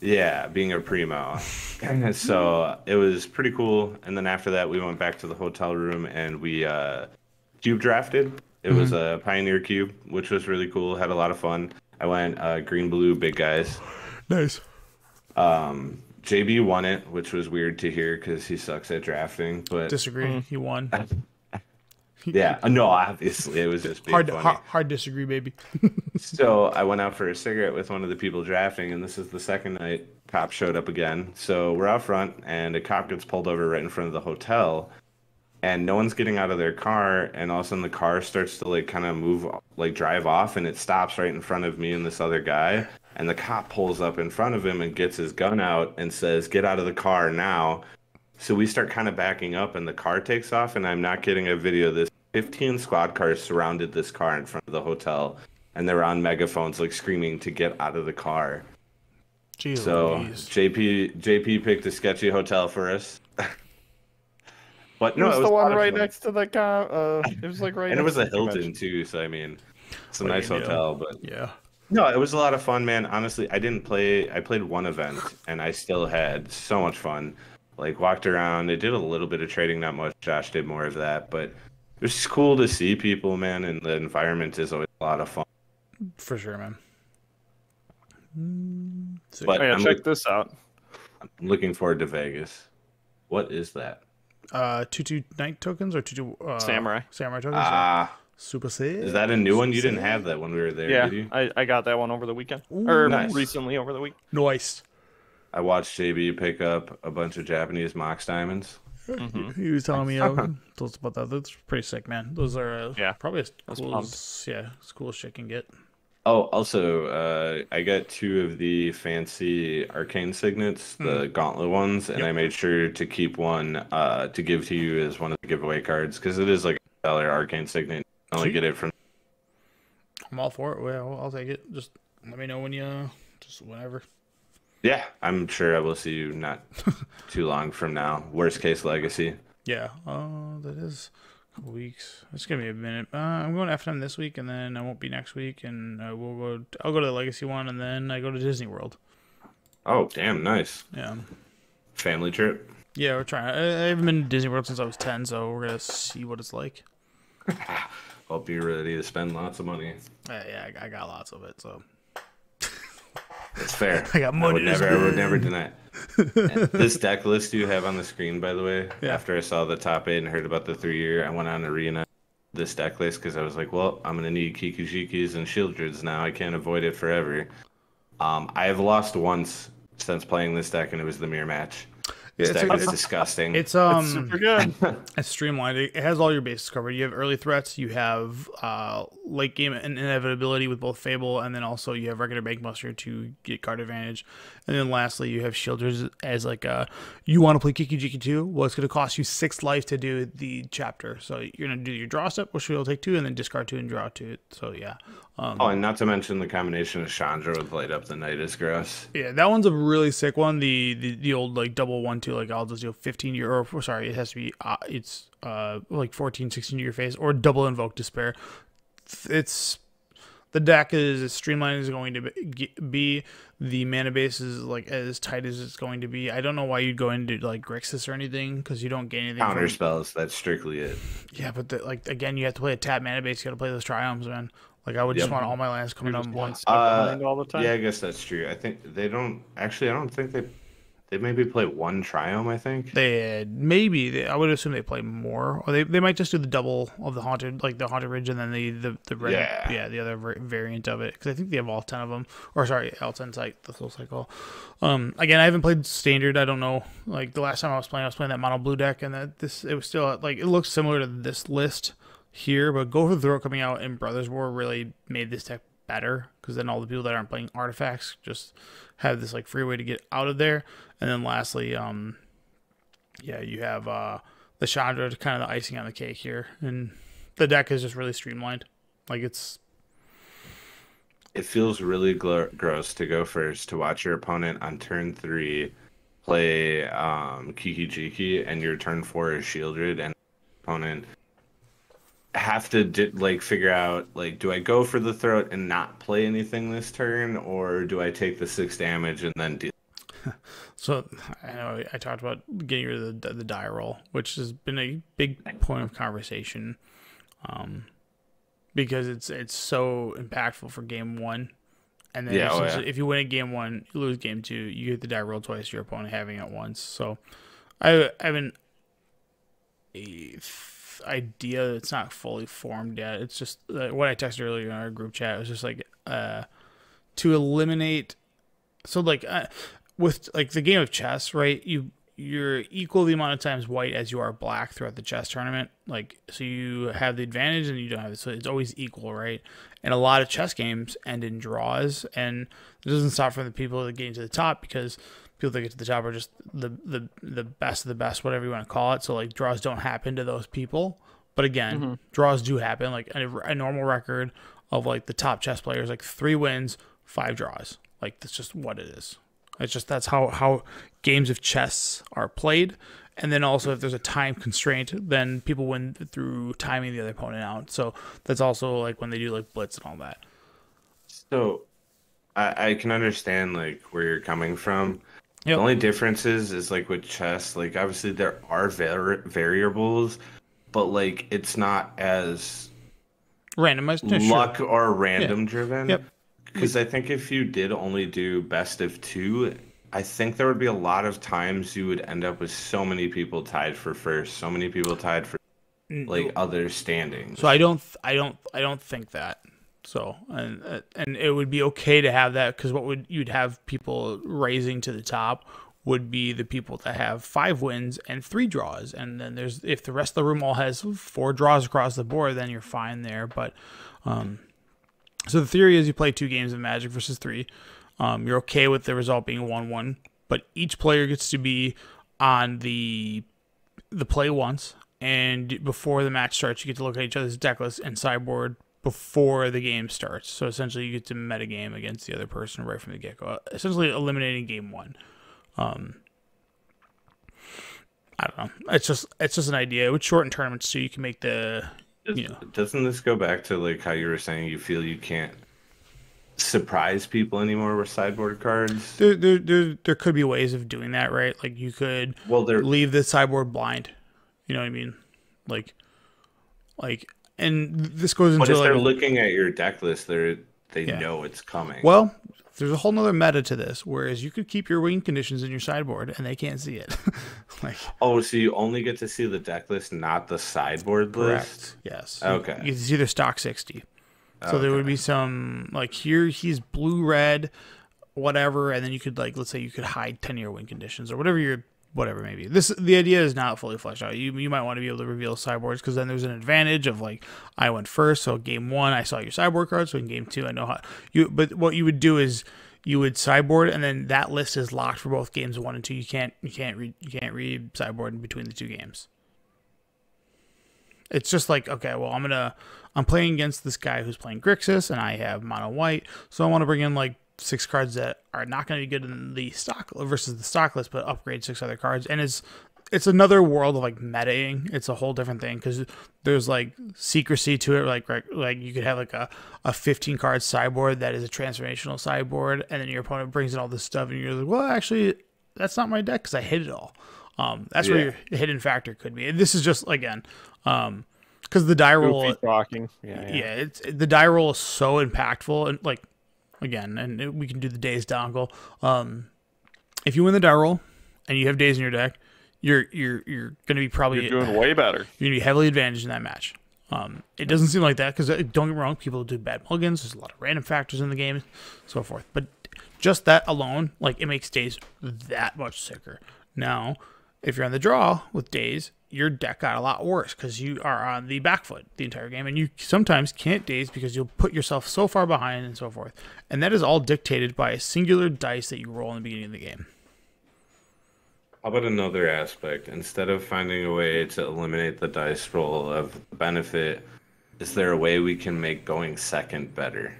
Yeah, being a primo. So it was pretty cool. And then after that, we went back to the hotel room, and we cube drafted. It was a Pioneer cube, which was really cool. Had a lot of fun. I went green, blue, big guys. Nice. JB won it, which was weird to hear because he sucks at drafting. But Disagree. He won. Yeah, no, obviously it was just being funny. Hard disagree, baby. So I went out for a cigarette with one of the people drafting, and this is the second night cop showed up again. So we're out front, and a cop gets pulled over right in front of the hotel, and no one's getting out of their car, and all of a sudden the car starts to like kind of move, like drive off, and it stops right in front of me and this other guy, and the cop pulls up in front of him and gets his gun out and says, "Get out of the car now." So we start kind of backing up, and the car takes off, and I'm not getting a video of this. 15 squad cars surrounded this car in front of the hotel, and they were on megaphones, like screaming to get out of the car. Jeez, so Louise. JP picked a sketchy hotel for us. But no, it was it was the one a lot of right fun. next to the it was like right. And it was next a to the Hilton convention. too, so I mean, it's a What do nice you do? hotel. But Yeah. no, it was a lot of fun, man. Honestly, I played one event, and I still had so much fun. Like, walked around. I did a little bit of trading, not much. Josh did more of that, but it was just cool to see people, man, and the environment is always a lot of fun. For sure, man. But Oh, yeah, I'm check this out. looking forward to Vegas. What is that? 2/2 night tokens or 2/2 Samurai. Samurai tokens. Ah, Super sick. is that a new one? You didn't have that when we were there, Yeah, did you? I got that one over the weekend, Ooh, or nice. recently over the week. Nice. I watched JB pick up a bunch of Japanese Mox diamonds. He was telling me those about that. That's pretty sick, man. Those are Yeah, probably as I was cool pumped. as, yeah, as cool as shit can get. Oh, also, I got two of the fancy arcane signets, the gauntlet ones, and Yep. I made sure to keep one to give to you as one of the giveaway cards because it is like $1 arcane signet. You can only Sweet. get it from. I'm all for it. Well, I'll take it. Just let me know when you, just whenever. Yeah, I'm sure I will see you not too long from now. Worst case legacy. Yeah. That is a couple weeks. It's gonna be a minute. I'm going to FNM this week, and then I won't be next week, and we'll go. I'll go to the Legacy one, and then I go to Disney World. Oh, damn, nice. Yeah. Family trip. Yeah, we're trying. I haven't been to Disney World since I was 10, so we're gonna see what it's like. Hope you're ready to spend lots of money. Yeah, I got lots of it, so That's fair. I got money to I would never spend. deny it. This deck list you have on the screen, by the way, Yeah. after I saw the top 8 and heard about the 3-year, I went on Arena this deck list because I was like, well, I'm going to need Kikijikis and Shieldreds now. I can't avoid it forever. I have lost once since playing this deck, and it was the mirror match. This deck is disgusting. It's It's super good. It's streamlined. It has all your bases covered. You have early threats. You have late game and inevitability with both Fable, and then also you have regular Bankbuster to get card advantage. And then lastly, you have Shielders as like you want to play Kiki-Jiki 2? Well, it's going to cost you 6 life to do the chapter. So you're going to do your draw step, which will take 2, and then discard 2 and draw 2. So yeah. Oh, and not to mention the combination of Chandra with Light Up the Night is gross. Yeah, that one's a really sick one. The old like double 1/2, like I'll just do 15 year, or sorry, it has to be it's like 14, 16 year phase, or double invoke despair. It's the deck is as streamlined as it's going to be. The mana base is like as tight as it's going to be. I don't know why you'd go into like Grixis or anything because you don't get anything. Counter spells, that's strictly it. Yeah, but like again, you have to play a tap mana base. You got to play those Triomes, man. Like I would just want all my lands coming You're up just one once. step behind all the time. Yeah, I guess that's true. I think they don't actually. I don't think they maybe play one Triome. I think I would assume they play more, or they might just do the double of the haunted, like the haunted ridge, and then the red, the other variant of it, because I think they have all 10 of them, or sorry, all 10 the soul cycle. Again, I haven't played standard. I don't know. Like the last time I was playing that mono blue deck, and it was still like it looks similar to this list here, but Go for the Throat coming out in Brothers War really made this deck better, because then all the people that aren't playing artifacts just have this like free way to get out of there. And then lastly, yeah, you have the Chandra, kind of the icing on the cake here, and the deck is just really streamlined. Like it feels really gross to go first, to watch your opponent on turn 3 play Kiki-Jiki, and your turn 4 is Shieldred, and opponent have to like figure out, like, do I go for the throat and not play anything this turn, or do I take the 6 damage and then deal? So I know I talked about getting rid of the die roll, which has been a big point of conversation, because it's so impactful for game 1, and then if you win at game 1, you lose game 2, you get the die roll twice, your opponent having it once. So I haven't idea that's not fully formed yet. It's just what I texted earlier in our group chat. It was just like to eliminate. So like with like the game of chess, right? You're equal the amount of times white as you are black throughout the chess tournament. Like, so you have the advantage and you don't have it. So it's always equal, right? And a lot of chess games end in draws, and it doesn't stop from the people that get to the top, because people that get to the top are just the best of the best, whatever you want to call it. So like draws don't happen to those people. But again, draws do happen. Like a normal record of like the top chess players, like 3 wins, 5 draws. Like that's just what it is. It's just that's how games of chess are played. And then also if there's a time constraint, then people win through timing the other opponent out. So that's also like when they do like blitz and all that. So I can understand like where you're coming from. Yep. The only difference is like with chess, like obviously there are variables, but like it's not as Randomized, luck or random driven. Yep. Because I think if you did only do best of 2, I think there would be a lot of times you would end up with so many people tied for first, so many people tied for like other standings. So I don't think that. So and it would be okay to have that, because you'd have people raising to the top would be the people that have 5 wins and 3 draws, and then if the rest of the room all has 4 draws across the board, then you're fine there. But So the theory is you play 2 games of Magic versus 3. You're okay with the result being 1-1, but each player gets to be on the play once, and before the match starts, you get to look at each other's deck list and sideboard before the game starts. So essentially, you get to metagame against the other person right from the get-go, essentially eliminating game 1. I don't know. It's just an idea. It would shorten tournaments so you can make the Doesn't this go back to like how you were saying you feel you can't surprise people anymore with sideboard cards? There could be ways of doing that, right? Like you could leave the sideboard blind. You know what I mean? Like, and this goes into. But if they're looking at your deck list, they know it's coming. Well, there's a whole nother meta to this, whereas you could keep your win conditions in your sideboard and they can't see it. So you only get to see the deck list, not the sideboard list? Yes. Okay. You get to see their stock 60. So there would be some, like, here he's blue-red, whatever, and then you could, like, let's say you could hide 10-year win conditions or whatever maybe. The idea is not fully fleshed out. You might want to be able to reveal sideboards because then there's an advantage of, like, I went first, so game 1 I saw your sideboard cards, so in game 2 I know how but what you would do is you would sideboard, and then that list is locked for both games 1 and 2. You can't read sideboard in between the 2 games. It's just like, okay, well, I'm playing against this guy who's playing Grixis, and I have mono white, so I want to bring in like 6 cards that are not going to be good in the stock versus the stock list, but upgrade 6 other cards. And it's another world of like metaing. It's a whole different thing because there's like secrecy to it. Like you could have like a 15 card sideboard that is a transformational sideboard, and then your opponent brings in all this stuff, and you're like, well, actually, that's not my deck because I hid it all. That's where your hidden factor could be. And this is just again. Because the die roll, it's the die roll is so impactful, and like again, and we can do the days dongle. If you win the die roll and you have days in your deck, you're going to be probably doing way better. You're going to be heavily advantaged in that match. It doesn't seem like that because don't get me wrong, people do bad mulligans. There's a lot of random factors in the game, so forth. But just that alone, like it makes days that much sicker. Now, if you're on the draw with days, your deck got a lot worse because you are on the back foot the entire game, and you sometimes can't daze because you'll put yourself so far behind and so forth. And that is all dictated by a singular dice that you roll in the beginning of the game. How about another aspect? Instead of finding a way to eliminate the dice roll of benefit, is there a way we can make going second better?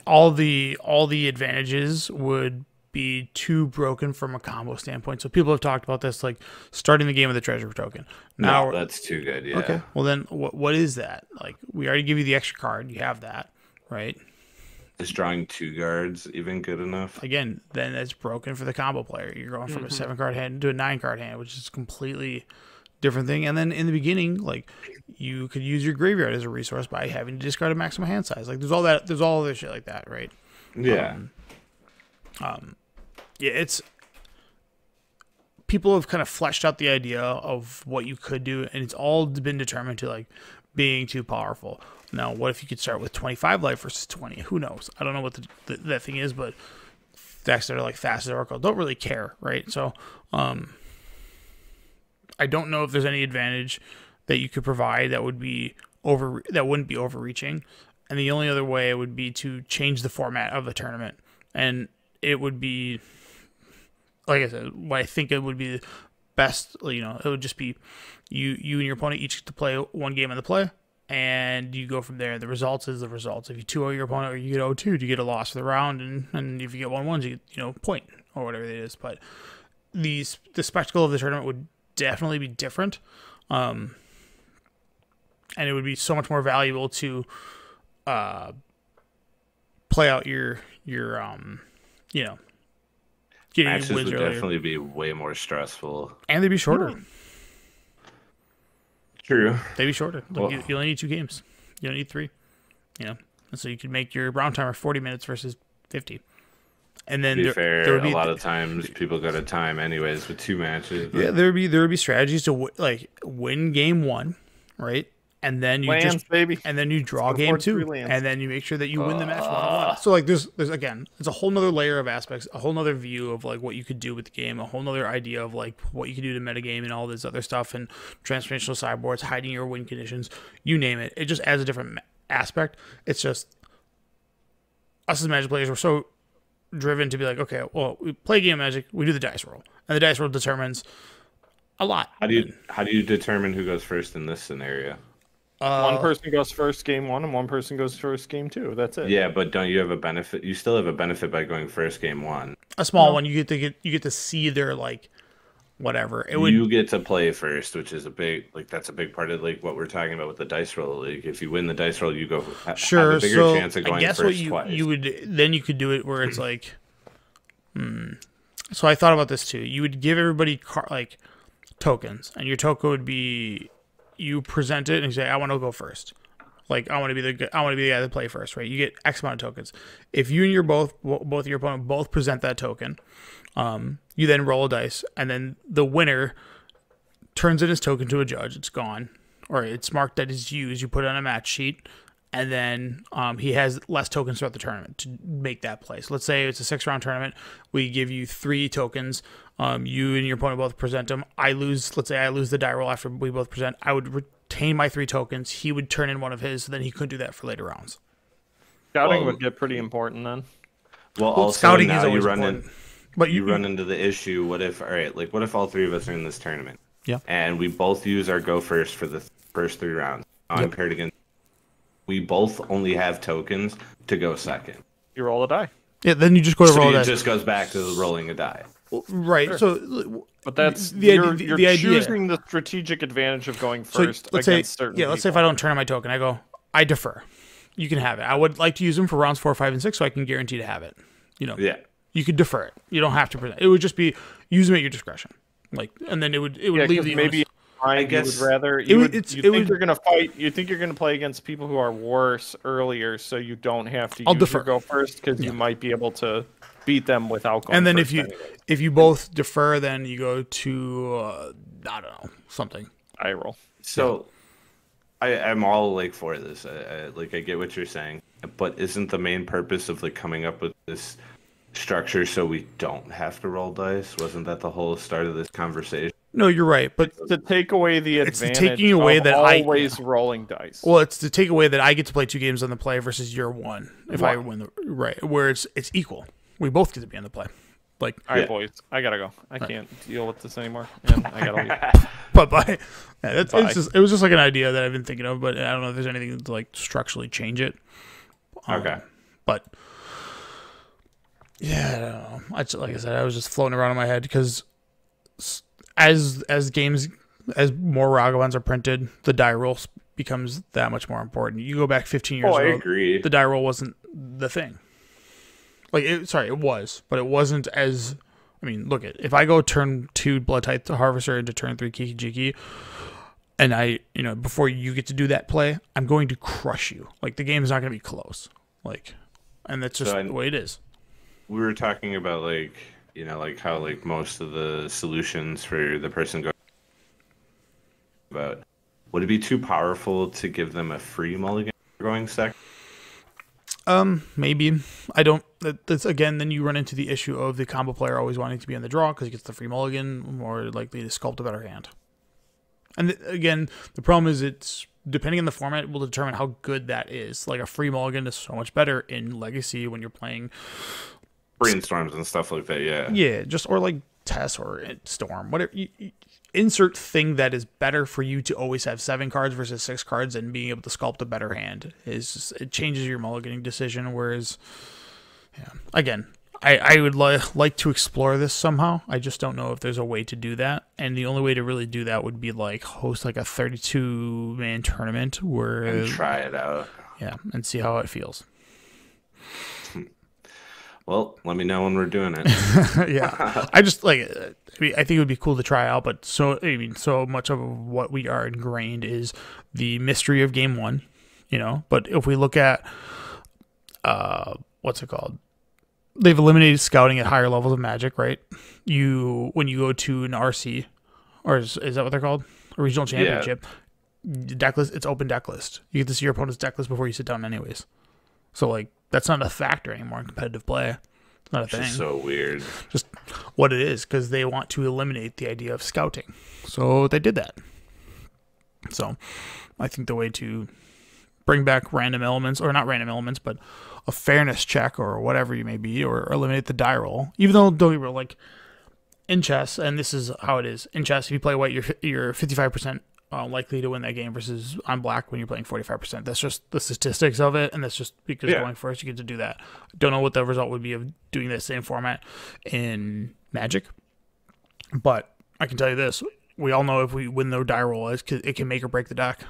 All the advantages would be too broken from a combo standpoint. So people have talked about this, like starting the game with a treasure token. Now that's too good. Yeah. Okay. Well, then what is that? Like we already give you the extra card. You have that, right? Is drawing 2 cards even good enough? Again, then that's broken for the combo player. You're going from a 7-card hand to a 9-card hand, which is a completely different thing. And then in the beginning, like you could use your graveyard as a resource by having to discard a maximum hand size. Like there's all other shit like that, right? Yeah. Yeah, it's people have kind of fleshed out the idea of what you could do, and it's all been determined to like being too powerful. Now, what if you could start with 25 life versus 20? Who knows? I don't know what that thing is, but decks that are like fast as Oracle don't really care, right? So, I don't know if there's any advantage that you could provide that wouldn't be overreaching, and the only other way would be to change the format of the tournament, and it would be. Like I said, what I think it would be the best, it would just be you and your opponent each get to play 1 game of the play, and you go from there. The results is the results. If you 2-0 your opponent or you get 0-2, you get a loss for the round, and if you get 1-1, you get, point or whatever it is. But the spectacle of the tournament would definitely be different, and it would be so much more valuable to play out your matches would definitely be way more stressful, and they'd be shorter. True, they'd be shorter. Like you only need 2 games. You don't need 3. And so you could make your round timer 40 minutes versus 50. And then to be fair, a lot of times people go to time anyways with 2 matches. Yeah, there would be strategies to win game 1, right? And then you and then you draw game 2, and then you make sure that you win the match 1-1. So like there's again, it's a whole nother layer of aspects, a whole nother view of like what you could do with the game, a whole nother idea of like what you could do to metagame and all this other stuff, and transformational sideboards, hiding your win conditions, you name it. It just adds a different aspect. It's just us as Magic players, we're so driven to be like, okay, well, we play a game of Magic, we do the dice roll, and the dice roll determines a lot. How do you determine who goes first in this scenario? One person goes first game 1, and one person goes first game 2. That's it. Yeah, but don't you have a benefit? You still have a benefit by going first game 1. A small one. You get to see their like whatever. You get to play first, which is that's a big part of like what we're talking about with the dice roll. Like if you win the dice roll, you have a bigger chance of going first twice. You could do it where it's like, So I thought about this too. You would give everybody like tokens, and your token would be, you present it and you say, I want to go first. Like I want to be the guy that play first, right? You get X amount of tokens. If you and both of your opponent both present that token, you then roll a dice, and then the winner turns in his token to a judge. It's gone, or it's marked that it's used. You put it on a match sheet, and then he has less tokens throughout the tournament to make that play. So let's say it's a 6-round tournament. We give you 3 tokens. You and your opponent both present them. Let's say I lose the die roll after we both present. I would retain my 3 tokens. He would turn in one of his, so then he couldn't do that for later rounds. Scouting would get pretty important then. Well, also scouting now is always you run important. But you run into the issue. What if all 3 of us are in this tournament? Yeah. And we both use our go first for the first 3 rounds. I'm paired against. We both only have tokens to go second. You roll a die. Yeah, then you just go to roll a dice. It just goes back to rolling a die. Right. Sure. So, but that's you're choosing the strategic advantage of going first against certain people. Let's say if I don't turn on my token, I defer. You can have it. I would like to use them for rounds 4, 5, and 6, so I can guarantee to have it. Yeah. You could defer it. You don't have to present. It would just be use them at your discretion. Like, and then it would leave the maybe. I guess you're gonna fight. You think you're gonna play against people who are worse earlier, so you don't have to go first because you might be able to beat them without going. And then first if you both defer, then you go to I don't know, something. I roll. So I'm all like for this. I get what you're saying, but isn't the main purpose of like coming up with this structure so we don't have to roll dice? Wasn't that the whole start of this conversation? No, you're right, but to take away the advantage taking away of that always rolling dice. Well, it's to take away that I get to play 2 games on the play versus your 1 if I win where it's equal. We both get to be on the play. Like, all right, boys, I gotta go. I can't deal with this anymore. And I gotta leave. Bye. Yeah, it was just like an idea that I've been thinking of, but I don't know if there's anything to like structurally change it. Okay, but yeah, I don't know. Like I said, I was just floating around in my head because as more Ragavans are printed, the die roll becomes that much more important. You go back 15 years ago, I agree. The die roll wasn't the thing. Like, it was, but it wasn't as. I mean, look if I go turn 2 Blood Tithe Harvester into turn 3 Kiki-Jiki, and before you get to do that play, I'm going to crush you. Like, the game is not going to be close. Like, and that's just the way it is. We were talking about how like most of the solutions for the person going about, would it be too powerful to give them a free mulligan for going second? Maybe. I don't. That's again. Then you run into the issue of the combo player always wanting to be in the draw because he gets the free mulligan, more likely to sculpt a better hand. And again, the problem is it's depending on the format, it will determine how good that is. Like a free mulligan is so much better in Legacy when you're playing brainstorms and stuff like that. Yeah, or like Tess or Storm, whatever. You insert thing that is better for you to always have 7 cards versus 6 cards, and being able to sculpt a better hand it changes your mulliganing decision. Whereas, again, I would like to explore this somehow. I just don't know if there's a way to do that, and the only way to really do that would be like host like a 32-man tournament and try it out. Yeah, and see how it feels. Well, let me know when we're doing it. Yeah, I just I think it would be cool to try out, but so much of what we are ingrained is the mystery of game 1, But if we look at what's it called? They've eliminated scouting at higher levels of Magic, right? When you go to an RC, or is that what they're called? A regional championship. Deck list, it's open deck list. You get to see your opponent's deck list before you sit down anyways. So like that's not a factor anymore in competitive play. It's not a thing. It's so weird. Just what it is, because they want to eliminate the idea of scouting. So they did that. So I think the way to bring back random elements, or not random elements, but a fairness check or whatever you may be, or eliminate the die roll. Even though, don't get me wrong, like in chess, and this is how it is in chess. If you play white, you're 55% likely to win that game versus on black when you're playing 45%. That's just the statistics of it, and that's just because going first, you get to do that. Don't know what the result would be of doing that same format in Magic, but I can tell you this: we all know if we win the die roll, it can make or break the deck.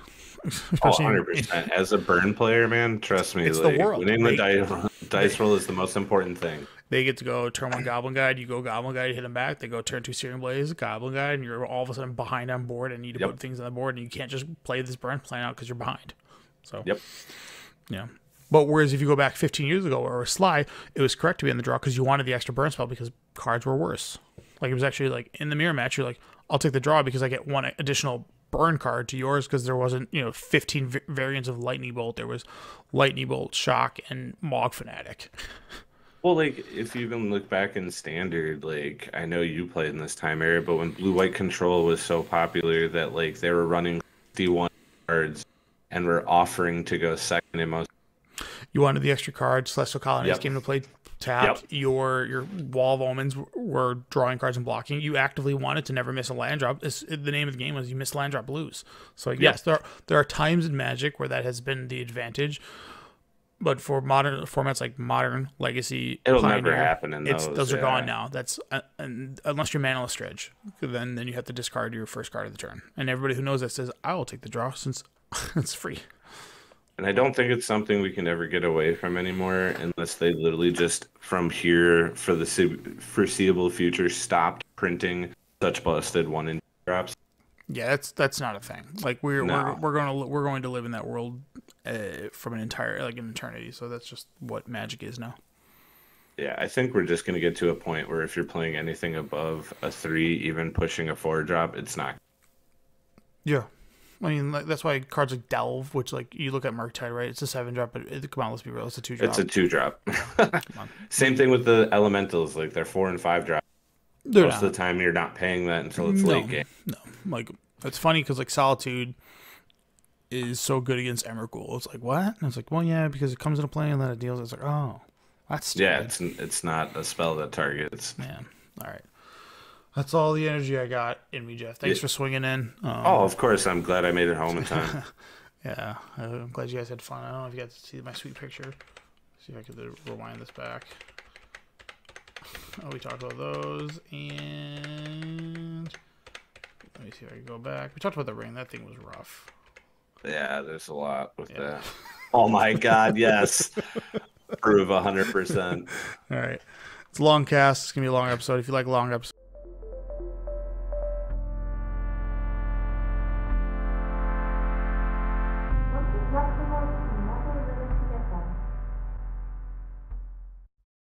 100%. As a burn player, man, trust me, it's like, the world. winning the dice roll is the most important thing. They get to go turn 1 Goblin Guide, you go Goblin Guide, you hit them back. They go turn 2 Searing Blaze, Goblin Guide, and you're all of a sudden behind on board and need to put things on the board, and you can't just play this burn plan out because you're behind. So, yeah. But whereas if you go back 15 years ago or Sly, it was correct to be in the draw because you wanted the extra burn spell because cards were worse. Like, it was actually like in the mirror match, you're like, I'll take the draw because I get 1 additional burn card to yours because there wasn't 15 variants of Lightning Bolt. There was Lightning Bolt, Shock, and Mog Fanatic. Well, like, if you even look back in Standard, like, I know you played in this time era, but when Blue-White Control was so popular that, like, they were running 51 cards and were offering to go second in most. You wanted the extra card, Celestial Colonies came to play tapped. Your Wall of Omens were drawing cards and blocking. You actively wanted to never miss a land drop. The name of the game was you miss land drop, lose. So, yes, there are times in Magic where that has been the advantage. But for modern formats like Modern, Legacy, it'll Pioneer, never happen in those. Those are gone now. That's unless you're Manaless Dredge, then you have to discard your first card of the turn. And everybody who knows that says, I will take the draw since it's free. And I don't think it's something we can ever get away from anymore unless they literally just, from here for the foreseeable future, stopped printing such busted 1-in drops. Yeah, that's not a thing. Like we're going to live in that world from an eternity. So that's just what Magic is now. Yeah, I think we're just gonna get to a point where if you're playing anything above a 3, even pushing a 4 drop, it's not. Yeah, I mean that's why cards like Delve, which like you look at Murktide, right? It's a 7 drop, but come on, let's be real, it's a 2 drop. It's a 2 drop. Same thing with the Elementals, like they're 4 and 5 drop. Most of the time, you're not paying that until it's late game. No, like it's funny because like Solitude is so good against Emrakul. It's like what? And it's like, well, yeah, because it comes into play and then it deals. It's like, oh, that's stupid. Yeah. It's not a spell that targets. Man, all right. That's all the energy I got in me, Jeff. Thanks for swinging in. Of course. I'm glad I made it home in time. Yeah, I'm glad you guys had fun. I don't know if you got to see my sweet picture. See if I could rewind this back. Oh, we talked about those, and let me see if I can go back. We talked about the ring. That thing was rough. Yeah, there's a lot with that. Oh my God, yes. Prove 100%. All right. It's a long cast. It's going to be a long episode. If you like long episodes.